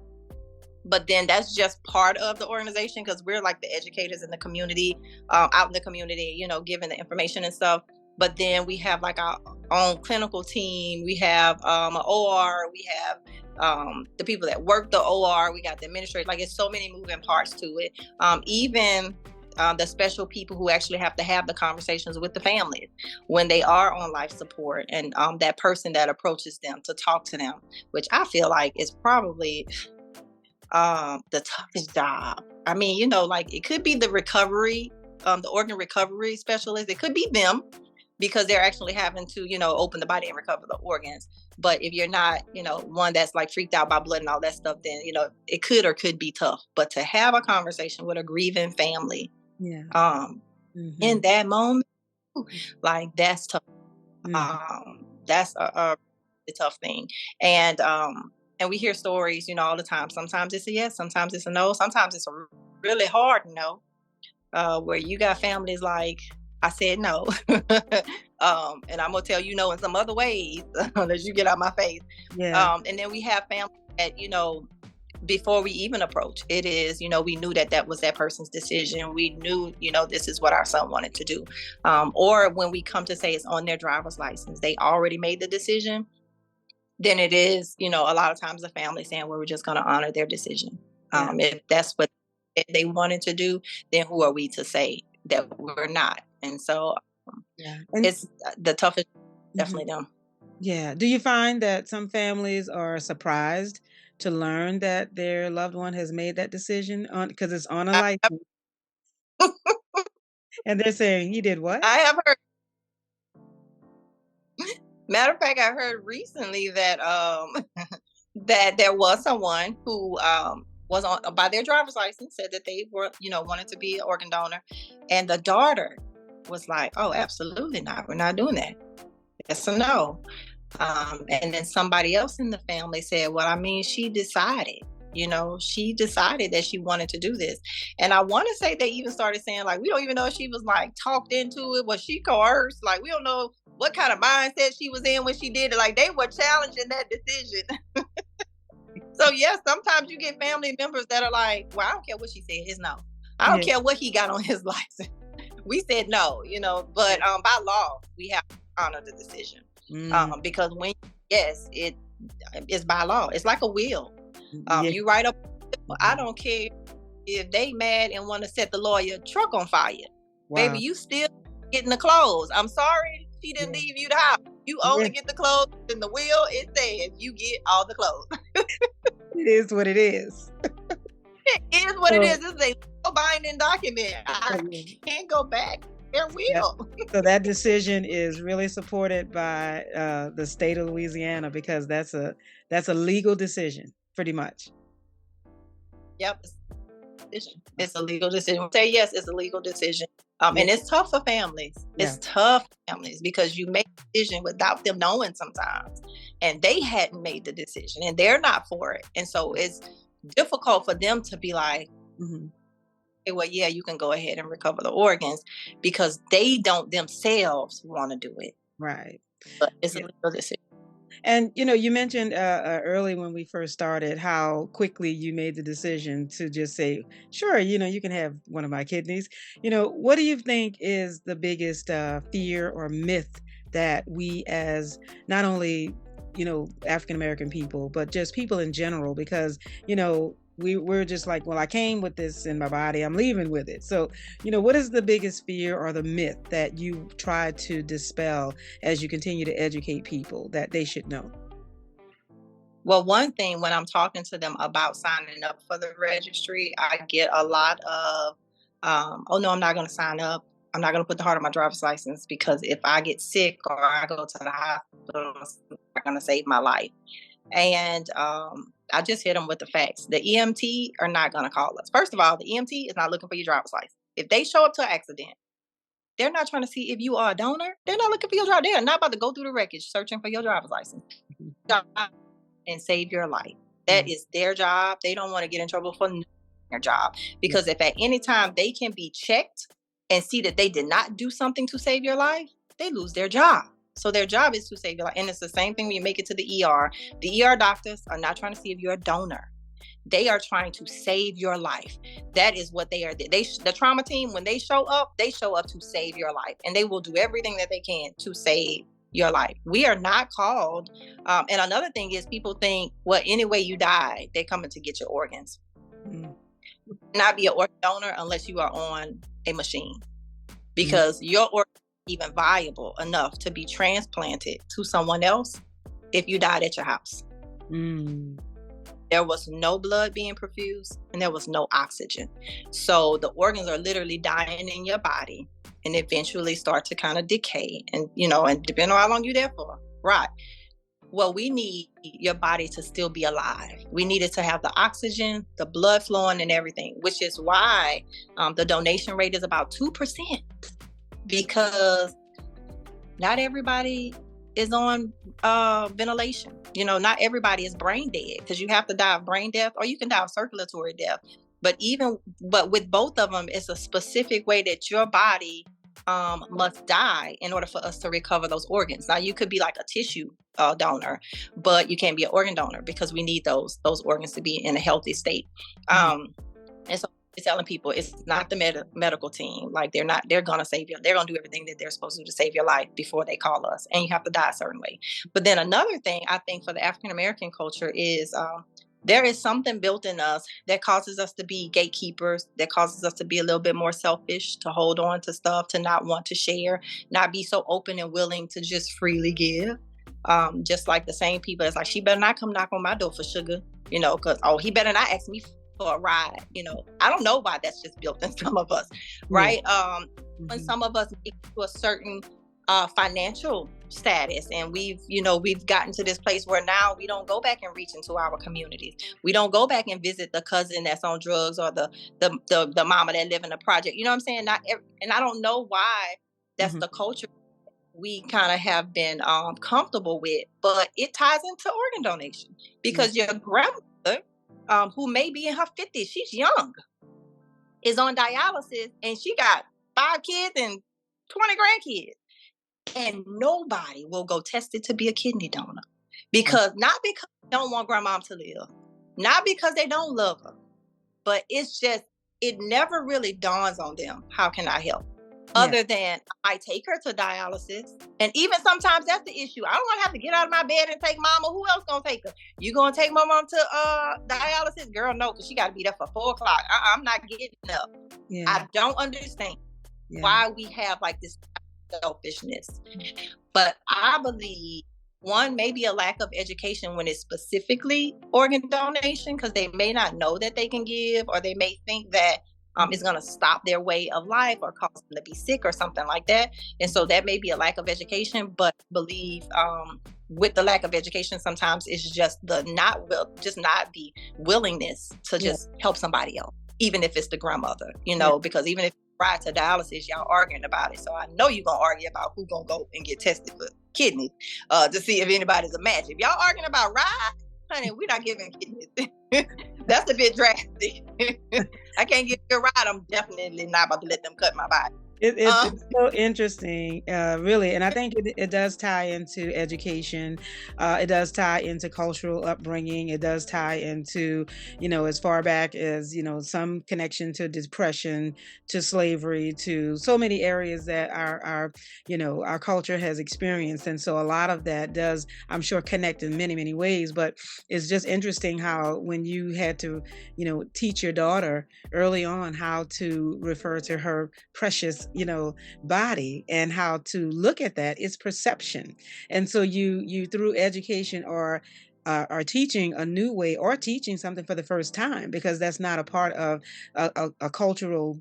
But then that's just part of the organization because we're like the educators in the community, out in the community, giving the information and stuff. But then we have like our own clinical team. We have an OR. We have the people that work the OR. We got the administrators. Like it's so many moving parts to it. Even the special people who actually have to have the conversations with the families when they are on life support, and that person that approaches them to talk to them, which I feel like is probably the toughest job. I mean, like it could be the recovery, the organ recovery specialist. It could be them because they're actually having to, open the body and recover the organs. But if you're not, one that's like freaked out by blood and all that stuff, then, it could be tough. But to have a conversation with a grieving family, in that moment, like that's tough. That's a tough thing. And we hear stories, all the time. Sometimes it's a yes, sometimes it's a no, sometimes it's a really hard no, where you got families like, I said no, and I'm gonna tell you no in some other ways that you get out my face. Yeah. And then we have families that, before we even approach, it is, we knew that was that person's decision. We knew, this is what our son wanted to do. Or when we come to say it's on their driver's license, they already made the decision. Then it is, a lot of times the family saying, well, we're just going to honor their decision. If that's what they wanted to do, then who are we to say that we're not? And so it's the toughest, definitely them. Yeah. Do you find that some families are surprised to learn that their loved one has made that decision because it's on a license? And they're saying, he did what? I have heard. Matter of fact, I heard recently that that there was someone who was on by their driver's license, said that they were, wanted to be an organ donor, and the daughter was like, "Oh, absolutely not. We're not doing that. Yes or no." And then somebody else in the family said, "Well, I mean, she decided. She decided that she wanted to do this." And I want to say they even started saying, like, we don't even know if she was like talked into it. Was she coerced? Like, we don't know what kind of mindset she was in when she did it. Like, they were challenging that decision. So yes, sometimes you get family members that are like, well, I don't care what she said, it's no. I don't care what he got on his license. We said no, but by law, we have to honor the decision. Because when, it's by law. It's like a will. You write up, I don't care if they mad and want to set the lawyer truck on fire. Wow. Baby, you still getting the clothes. I'm sorry she didn't leave you the house. You only get the clothes. In the will, it says you get all the clothes. It is what it is. It is what it So- is. This is a legal binding document. I can't go back. There will. So that decision is really supported by the state of Louisiana, because that's a legal decision, pretty much. Yep. It's a legal decision. Say yes, it's a legal decision. And it's tough for families. It's tough for families because you make a decision without them knowing sometimes. And they hadn't made the decision and they're not for it. And so it's difficult for them to be like, okay, well, yeah, you can go ahead and recover the organs, because they don't themselves want to do it. Right. But it's a legal decision. And, you mentioned early when we first started how quickly you made the decision to just say, sure, you can have one of my kidneys. What do you think is the biggest fear or myth that we, as not only, African-American people, but just people in general, because, we're just like, well, I came with this in my body, I'm leaving with it. So, what is the biggest fear or the myth that you try to dispel as you continue to educate people that they should know? Well, one thing, when I'm talking to them about signing up for the registry, I get a lot of, oh no, I'm not going to sign up. I'm not going to put the heart on my driver's license, because if I get sick or I go to the hospital, it's not going to save my life. And I just hit them with the facts. The EMT are not going to call us. First of all, the EMT is not looking for your driver's license. If they show up to an accident, they're not trying to see if you are a donor. They're not looking for your driver. They're not about to go through the wreckage searching for your driver's license and save your life. That is their job. They don't want to get in trouble for their job, because if at any time they can be checked and see that they did not do something to save your life, they lose their job. So their job is to save your life. And it's the same thing when you make it to the ER. The ER doctors are not trying to see if you're a donor. They are trying to save your life. That is what they are. The trauma team, when they show up to save your life. And they will do everything that they can to save your life. We are not called. And another thing is, people think, well, anyway you die, they're coming to get your organs. Not be an organ donor unless you are on a machine. Because your organ even viable enough to be transplanted to someone else if you died at your house. There was no blood being perfused and there was no oxygen. So the organs are literally dying in your body and eventually start to kind of decay. And, and depending on how long you're there for, right? Well, we need your body to still be alive. We need it to have the oxygen, the blood flowing and everything, which is why the donation rate is about 2%. Because not everybody is on ventilation. Not everybody is brain dead, because you have to die of brain death or you can die of circulatory death. But with both of them, it's a specific way that your body must die in order for us to recover those organs. Now, you could be like a tissue donor, but you can't be an organ donor, because we need those organs to be in a healthy state. And so telling people it's not the medical team. Like, they're going to save you. They're going to do everything that they're supposed to do to save your life before they call us. And you have to die a certain way. But then another thing I think for the African-American culture is there is something built in us that causes us to be gatekeepers, that causes us to be a little bit more selfish, to hold on to stuff, to not want to share, not be so open and willing to just freely give. Just like the same people that's like, she better not come knock on my door for sugar, because, he better not ask me for a ride. I don't know why that's just built in some of us, right? When some of us get to a certain financial status, and we've gotten to this place where now we don't go back and reach into our communities. We don't go back and visit the cousin that's on drugs or the mama that live in the project. You know what I'm saying? And I don't know why that's the culture we kind of have been comfortable with, but it ties into organ donation, because your grandmother, who may be in her 50s, she's young, is on dialysis, and she got 5 kids and 20 grandkids. And nobody will go test it to be a kidney donor, because not because they don't want grandmom to live, not because they don't love her, but it's just, it never really dawns on them, how can I help? Other than I take her to dialysis. And even sometimes that's the issue. I don't want to have to get out of my bed and take mama. Who else gonna take her? You gonna take my mom to dialysis? Girl, no, because she got to be there for 4 o'clock. I'm not getting up. I don't understand why we have like this selfishness. But I believe one, maybe a lack of education when it's specifically organ donation, because they may not know that they can give, or they may think that it's going to stop their way of life or cause them to be sick or something like that. And so that may be a lack of education, but believe with the lack of education, sometimes it's just the not the willingness to just help somebody else, even if it's the grandmother, because even if prior to dialysis, y'all arguing about it. So I know you're going to argue about who's going to go and get tested for kidneys to see if anybody's a match. If y'all arguing about rides, honey, we're not giving kidneys. That's a bit drastic. I can't get a ride. I'm definitely not about to let them cut my body. It's so interesting, really. And I think it does tie into education. It does tie into cultural upbringing. It does tie into, as far back as, some connection to depression, to slavery, to so many areas that our culture has experienced. And so a lot of that does, I'm sure, connect in many, many ways. But it's just interesting how when you had to, teach your daughter early on how to refer to her precious body and how to look at that, it's perception. And so you through education are teaching a new way, or teaching something for the first time, because that's not a part of a cultural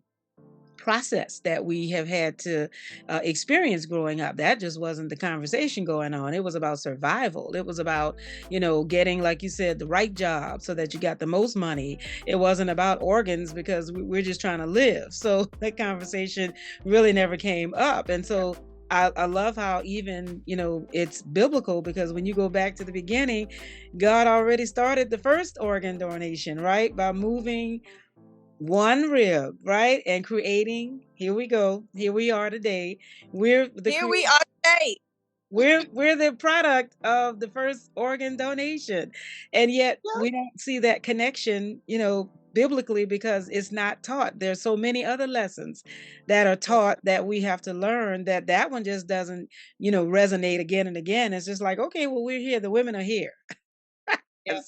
process that we have had to experience growing up. That just wasn't the conversation going on. It was about survival. It was about, getting, like you said, the right job so that you got the most money. It wasn't about organs, because we're just trying to live. So that conversation really never came up. And so I love how even, it's biblical, because when you go back to the beginning, God already started the first organ donation, right? By moving one rib, right? And creating, here we go. Here we are today. We are today. We're the product of the first organ donation. And yet we don't see that connection, biblically, because it's not taught. There's so many other lessons that are taught that we have to learn, that one just doesn't, resonate again and again. It's just like, okay, well, we're here. The women are here. Yes.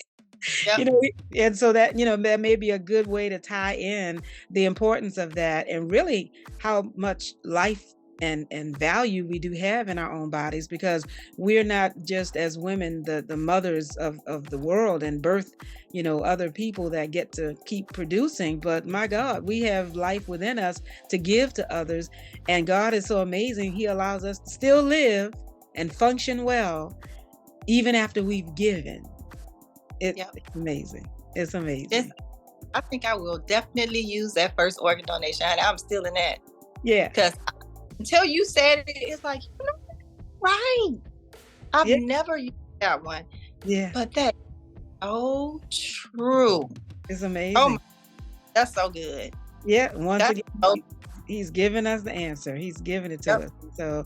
Yep. And so that, that may be a good way to tie in the importance of that, and really how much life and value we do have in our own bodies, because we're not just, as women, the mothers of the world and birth, other people that get to keep producing. But my God, we have life within us to give to others. And God is so amazing. He allows us to still live and function well, even after we've given. It's amazing. It's amazing. I think I will definitely use that first organ donation. I'm still in that. Yeah. Because until you said it, it's like, right. I've never used that one. Yeah. But that's so true. It's amazing. Oh, that's so good. Yeah. Once again, he's giving us the answer. He's giving it to us. So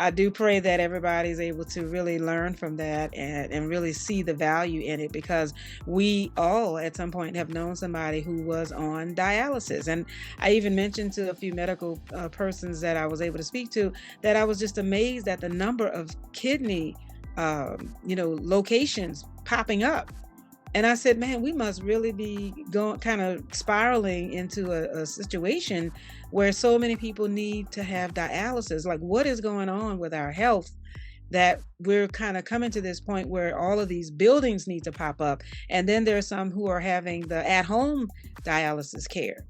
I do pray that everybody's able to really learn from that and really see the value in it, because we all at some point have known somebody who was on dialysis. And I even mentioned to a few medical persons that I was able to speak to that I was just amazed at the number of kidney locations popping up. And I said, man, we must really be going kind of spiraling into a situation where so many people need to have dialysis. Like, what is going on with our health that we're kind of coming to this point where all of these buildings need to pop up? And then there are some who are having the at-home dialysis care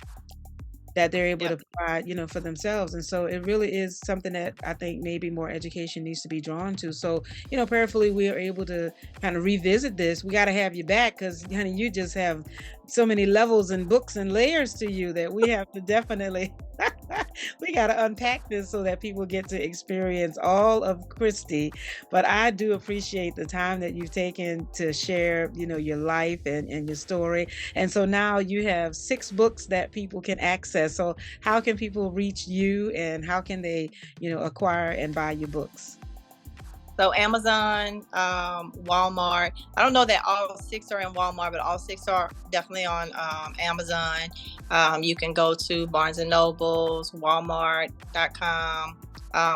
that they're able to provide, for themselves. And so it really is something that I think maybe more education needs to be drawn to. So, prayerfully, we are able to kind of revisit this. We got to have you back, because, honey, you just have so many levels and books and layers to you that we have to definitely, we got to unpack this so that people get to experience all of Kristie. But I do appreciate the time that you've taken to share, your life and your story. And so now you have 6 books that people can access. So how can people reach you, and how can they, acquire and buy your books? So Amazon, Walmart. I don't know that all 6 are in Walmart, but all 6 are definitely on Amazon. You can go to Barnes and Nobles, Walmart.com,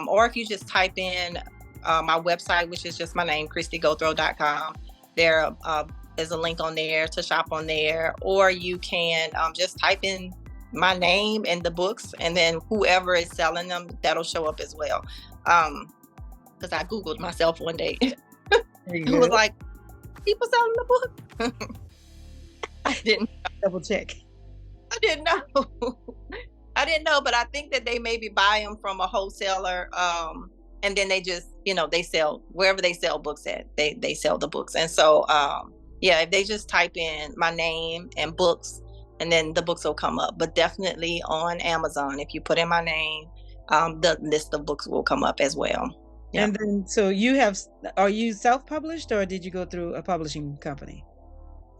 or if you just type in my website, which is just my name, KristieGauthreaux.com. There is a link on there to shop on there, or you can just type in my name and the books, and then whoever is selling them, that'll show up as well. Because I Googled myself one day. Very It was good. like, people selling the book? I didn't. Double check. I didn't know. I didn't know, but I think that they maybe buy them from a wholesaler, and then they just, they sell wherever they sell books at. They sell the books, and so yeah, if they just type in my name and books, and then the books will come up. But definitely on Amazon, if you put in my name, the list of books will come up as well. Yeah. And then, so are you self-published or did you go through a publishing company?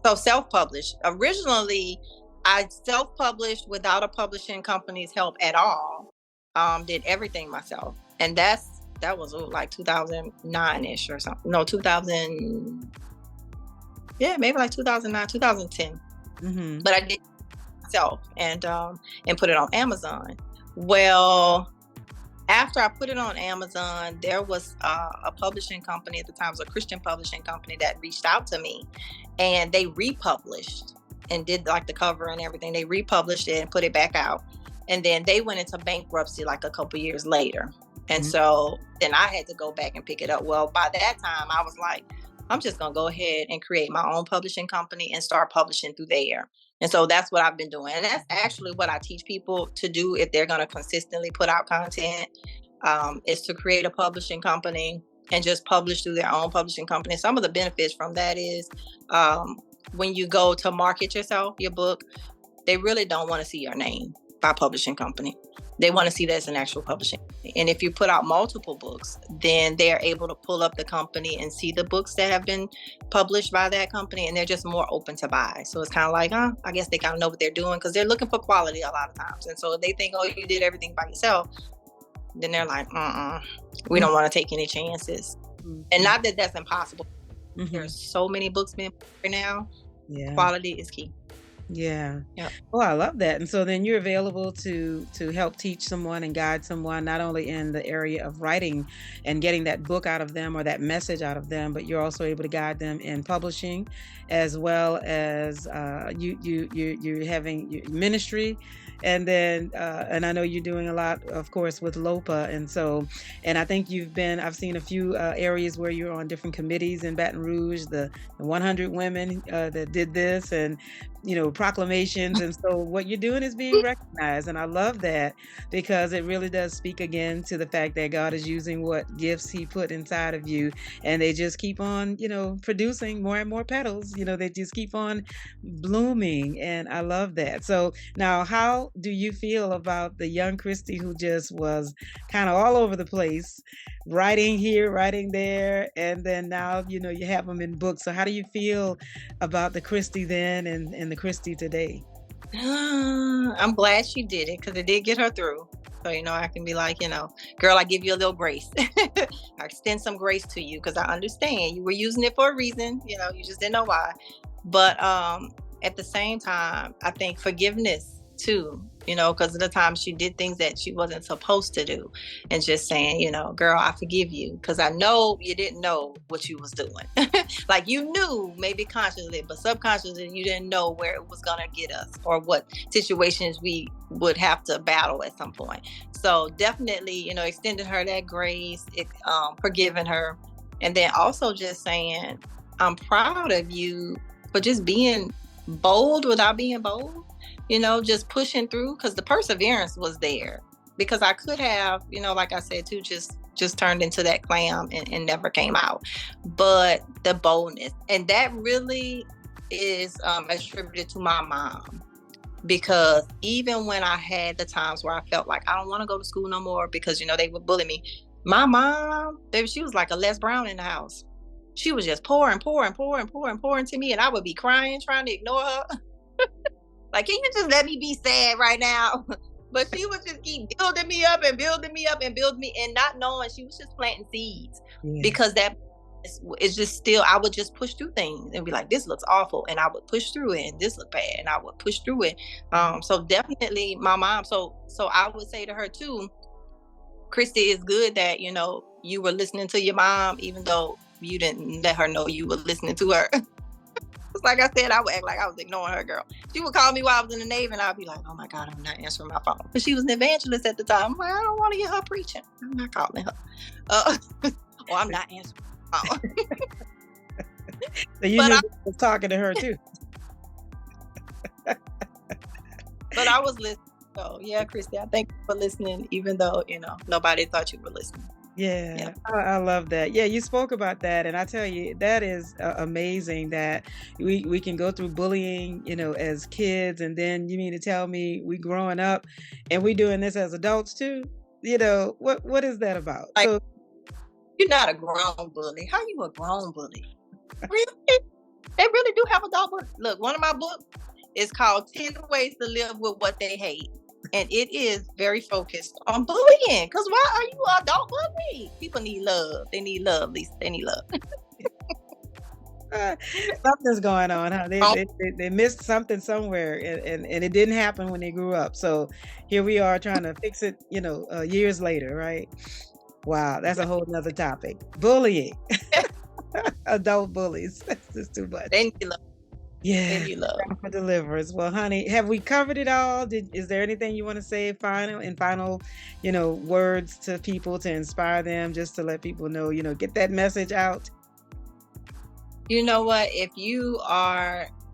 So self-published. Originally, I self-published without a publishing company's help at all. Did everything myself, and that was like 2009-ish or something. No, 2000. Yeah, maybe like 2009, 2010. Mm-hmm. But I did it myself and put it on Amazon. Well, after I put it on Amazon, there was a publishing company at the time, it was a Christian publishing company that reached out to me, and they republished and did like the cover and everything. They republished it and put it back out. And then they went into bankruptcy like a couple years later. And so then I had to go back and pick it up. Well, by that time, I was like, I'm just going to go ahead and create my own publishing company and start publishing through there. And so that's what I've been doing. And that's actually what I teach people to do if they're going to consistently put out content, is to create a publishing company and just publish through their own publishing company. Some of the benefits from that is when you go to market yourself, your book, they really don't want to see your name by publishing company. They want to see that as an actual publishing. And if you put out multiple books, then they're able to pull up the company and see the books that have been published by that company, and they're just more open to buy. So it's kind of like, I guess they kind of know what they're doing, because they're looking for quality a lot of times. And so if they think, you did everything by yourself, then they're like, we don't want to take any chances. And not that that's impossible. There's so many books being put right now. Yeah. Quality is key. Yeah. Oh, I love that. And so then you're available to help teach someone and guide someone, not only in the area of writing and getting that book out of them or that message out of them, but you're also able to guide them in publishing, as well as you're having your ministry. And then, and I know you're doing a lot, of course, with LOPA. And I think I've seen a few areas where you're on different committees in Baton Rouge, the 100 women that did this, and, proclamations. And so what you're doing is being recognized. And I love that, because it really does speak again to the fact that God is using what gifts he put inside of you. And they just keep on, producing more and more petals. They just keep on blooming. And I love that. So now, how do you feel about the young Kristie who just was kind of all over the place, writing here, writing there, and then now, you have them in books? So how do you feel about the Kristie then and the Kristie today? I'm glad she did it, because it did get her through. So, I can be like, girl, I give you a little grace. I extend some grace to you, because I understand you were using it for a reason. You just didn't know why. But at the same time, I think forgiveness too, because of the time she did things that she wasn't supposed to do, and just saying, girl, I forgive you, because I know you didn't know what you was doing. Like, you knew maybe consciously, but subconsciously you didn't know where it was going to get us, or what situations we would have to battle at some point. So definitely, extending her that grace, forgiving her, and then also just saying, I'm proud of you for just being bold without being bold. Just pushing through, because the perseverance was there. Because I could have, like I said too, just turned into that clam and never came out. But the boldness, and that really is attributed to my mom. Because even when I had the times where I felt like I don't want to go to school no more, because they would bully me, my mom, baby, she was like a Les Brown in the house. She was just pouring to me, and I would be crying, trying to ignore her. Like, can you just let me be sad right now? But she would just keep building me up and building me up and building me, and not knowing she was just planting seeds. Because that is just still, I would just push through things and be like, this looks awful, and I would push through it, and this looked bad, and I would push through it. So definitely my mom. So I would say to her too, Kristie, it's good that you were listening to your mom, even though you didn't let her know you were listening to her. Like I said, I would act like I was ignoring her, girl. She would call me while I was in the Navy, and I'd be like, oh my God, I'm not answering my phone. But she was an evangelist at the time. I'm like, I don't want to hear her preaching. I'm not calling her. Or I'm not answering my phone. So you But knew I I was talking to her too. but I was listening. So yeah, Kristie, I thank you for listening, even though, nobody thought you were listening. Yeah. Yeah, I love that. Yeah, you spoke about that, and I tell you, that is amazing that we can go through bullying, as kids, and then you mean to tell me we growing up, and we doing this as adults too? What is that about? Like, So you're not a grown bully. How you a grown bully? Really? They really do have adult books. Look, one of my books is called 10 Ways to Live with What They Hate. And it is very focused on bullying. Because why are you an adult bully? People need love. They need love, Lisa. They need love. something's going on, huh? They, Oh, they, they, they missed something somewhere, and it didn't happen when they grew up. So here we are trying to fix it, years later, right? Wow, that's a whole nother topic. Bullying. Adult bullies. That's just too much. they need love. They Yeah. need love. For deliverance. Well, honey, have we covered it all? Is there anything you want to say final, words to people to inspire them, just to let people know, get that message out? You know what?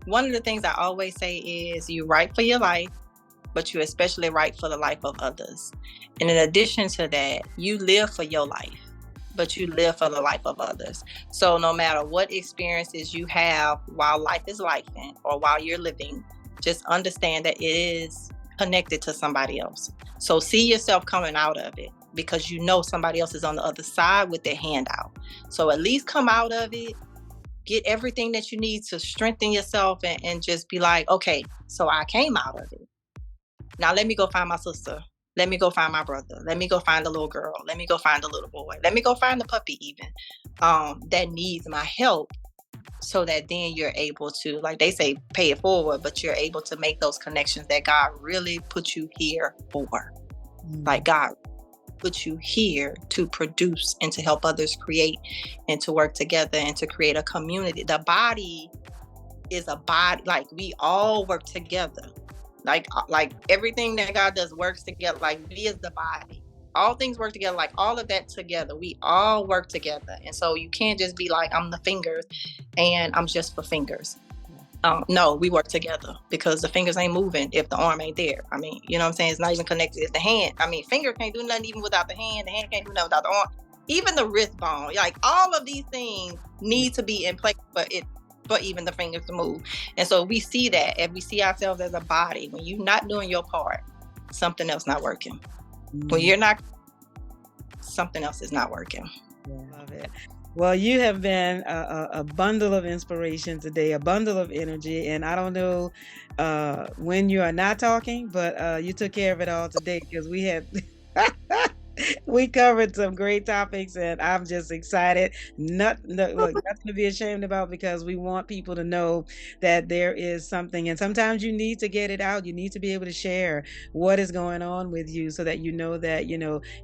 One of the things I always say is you write for your life, but you especially write for the life of others. And in addition to that, you live for your life, but you live for the life of others. So no matter what experiences you have while life is lifing or while you're living, just understand that it is connected to somebody else. So see yourself coming out of it, because you know somebody else is on the other side with their hand out. So at least come out of it, get everything that you need to strengthen yourself, and just be like, okay, so I came out of it. Now let me go find my sister. Let me go find my brother. Let me go find the little girl. Let me go find the little boy. Let me go find the puppy even, that needs my help, so that then you're able to, like they say, pay it forward, but you're able to make those connections that God really put you here for. Like God put you here to produce and to help others create and to work together and to create a community. The body is a body. Like we all work together. Like everything that God does works together. Like we is the body. All things work together. Like all of that together. We all work together. And so you can't just be like, I'm the fingers and I'm just for fingers. No, we work together, because the fingers ain't moving if the arm ain't there. I mean, you know what I'm saying? It's not even connected. It's the hand. I mean, finger can't do nothing even without the hand. The hand can't do nothing without the arm. Even the wrist bone. Like all of these things need to be in place for even the fingers to move. And so we see that, and we see ourselves as a body. When you're not doing your part, something else not working. When you're not, something else is not working. Love it. Well, you have been a bundle of inspiration today, a bundle of energy, and I don't know when you are not talking, but you took care of it all today, because we had we covered some great topics, and I'm just excited. Look, nothing to be ashamed about, because we want people to know that there is something, and sometimes you need to get it out. You need to be able to share what is going on with you, so that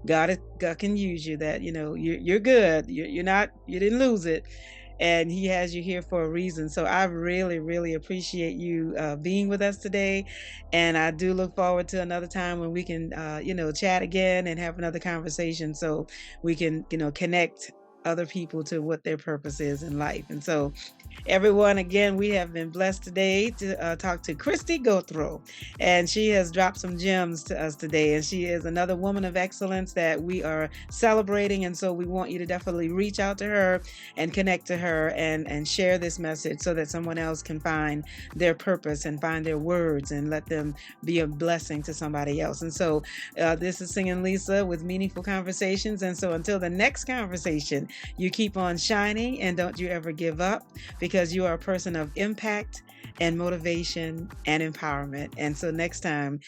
that God can use you. That you're good. You didn't lose it. And he has you here for a reason. So I really, really appreciate you being with us today. And I do look forward to another time when we can, chat again and have another conversation, so we can, connect other people to what their purpose is in life. And so everyone, again, we have been blessed today to talk to Kristie Gauthreaux, and she has dropped some gems to us today, and she is another woman of excellence that we are celebrating. And so we want you to definitely reach out to her and connect to her and share this message, so that someone else can find their purpose and find their words, and let them be a blessing to somebody else. And so this is Singinlisa with Meaningful Conversations. And so until the next conversation, you keep on shining, and don't you ever give up, because you are a person of impact and motivation and empowerment. And so next time,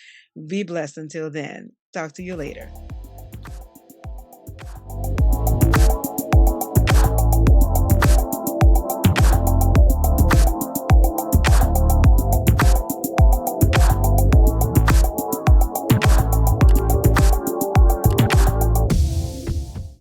be blessed until then. Talk to you later.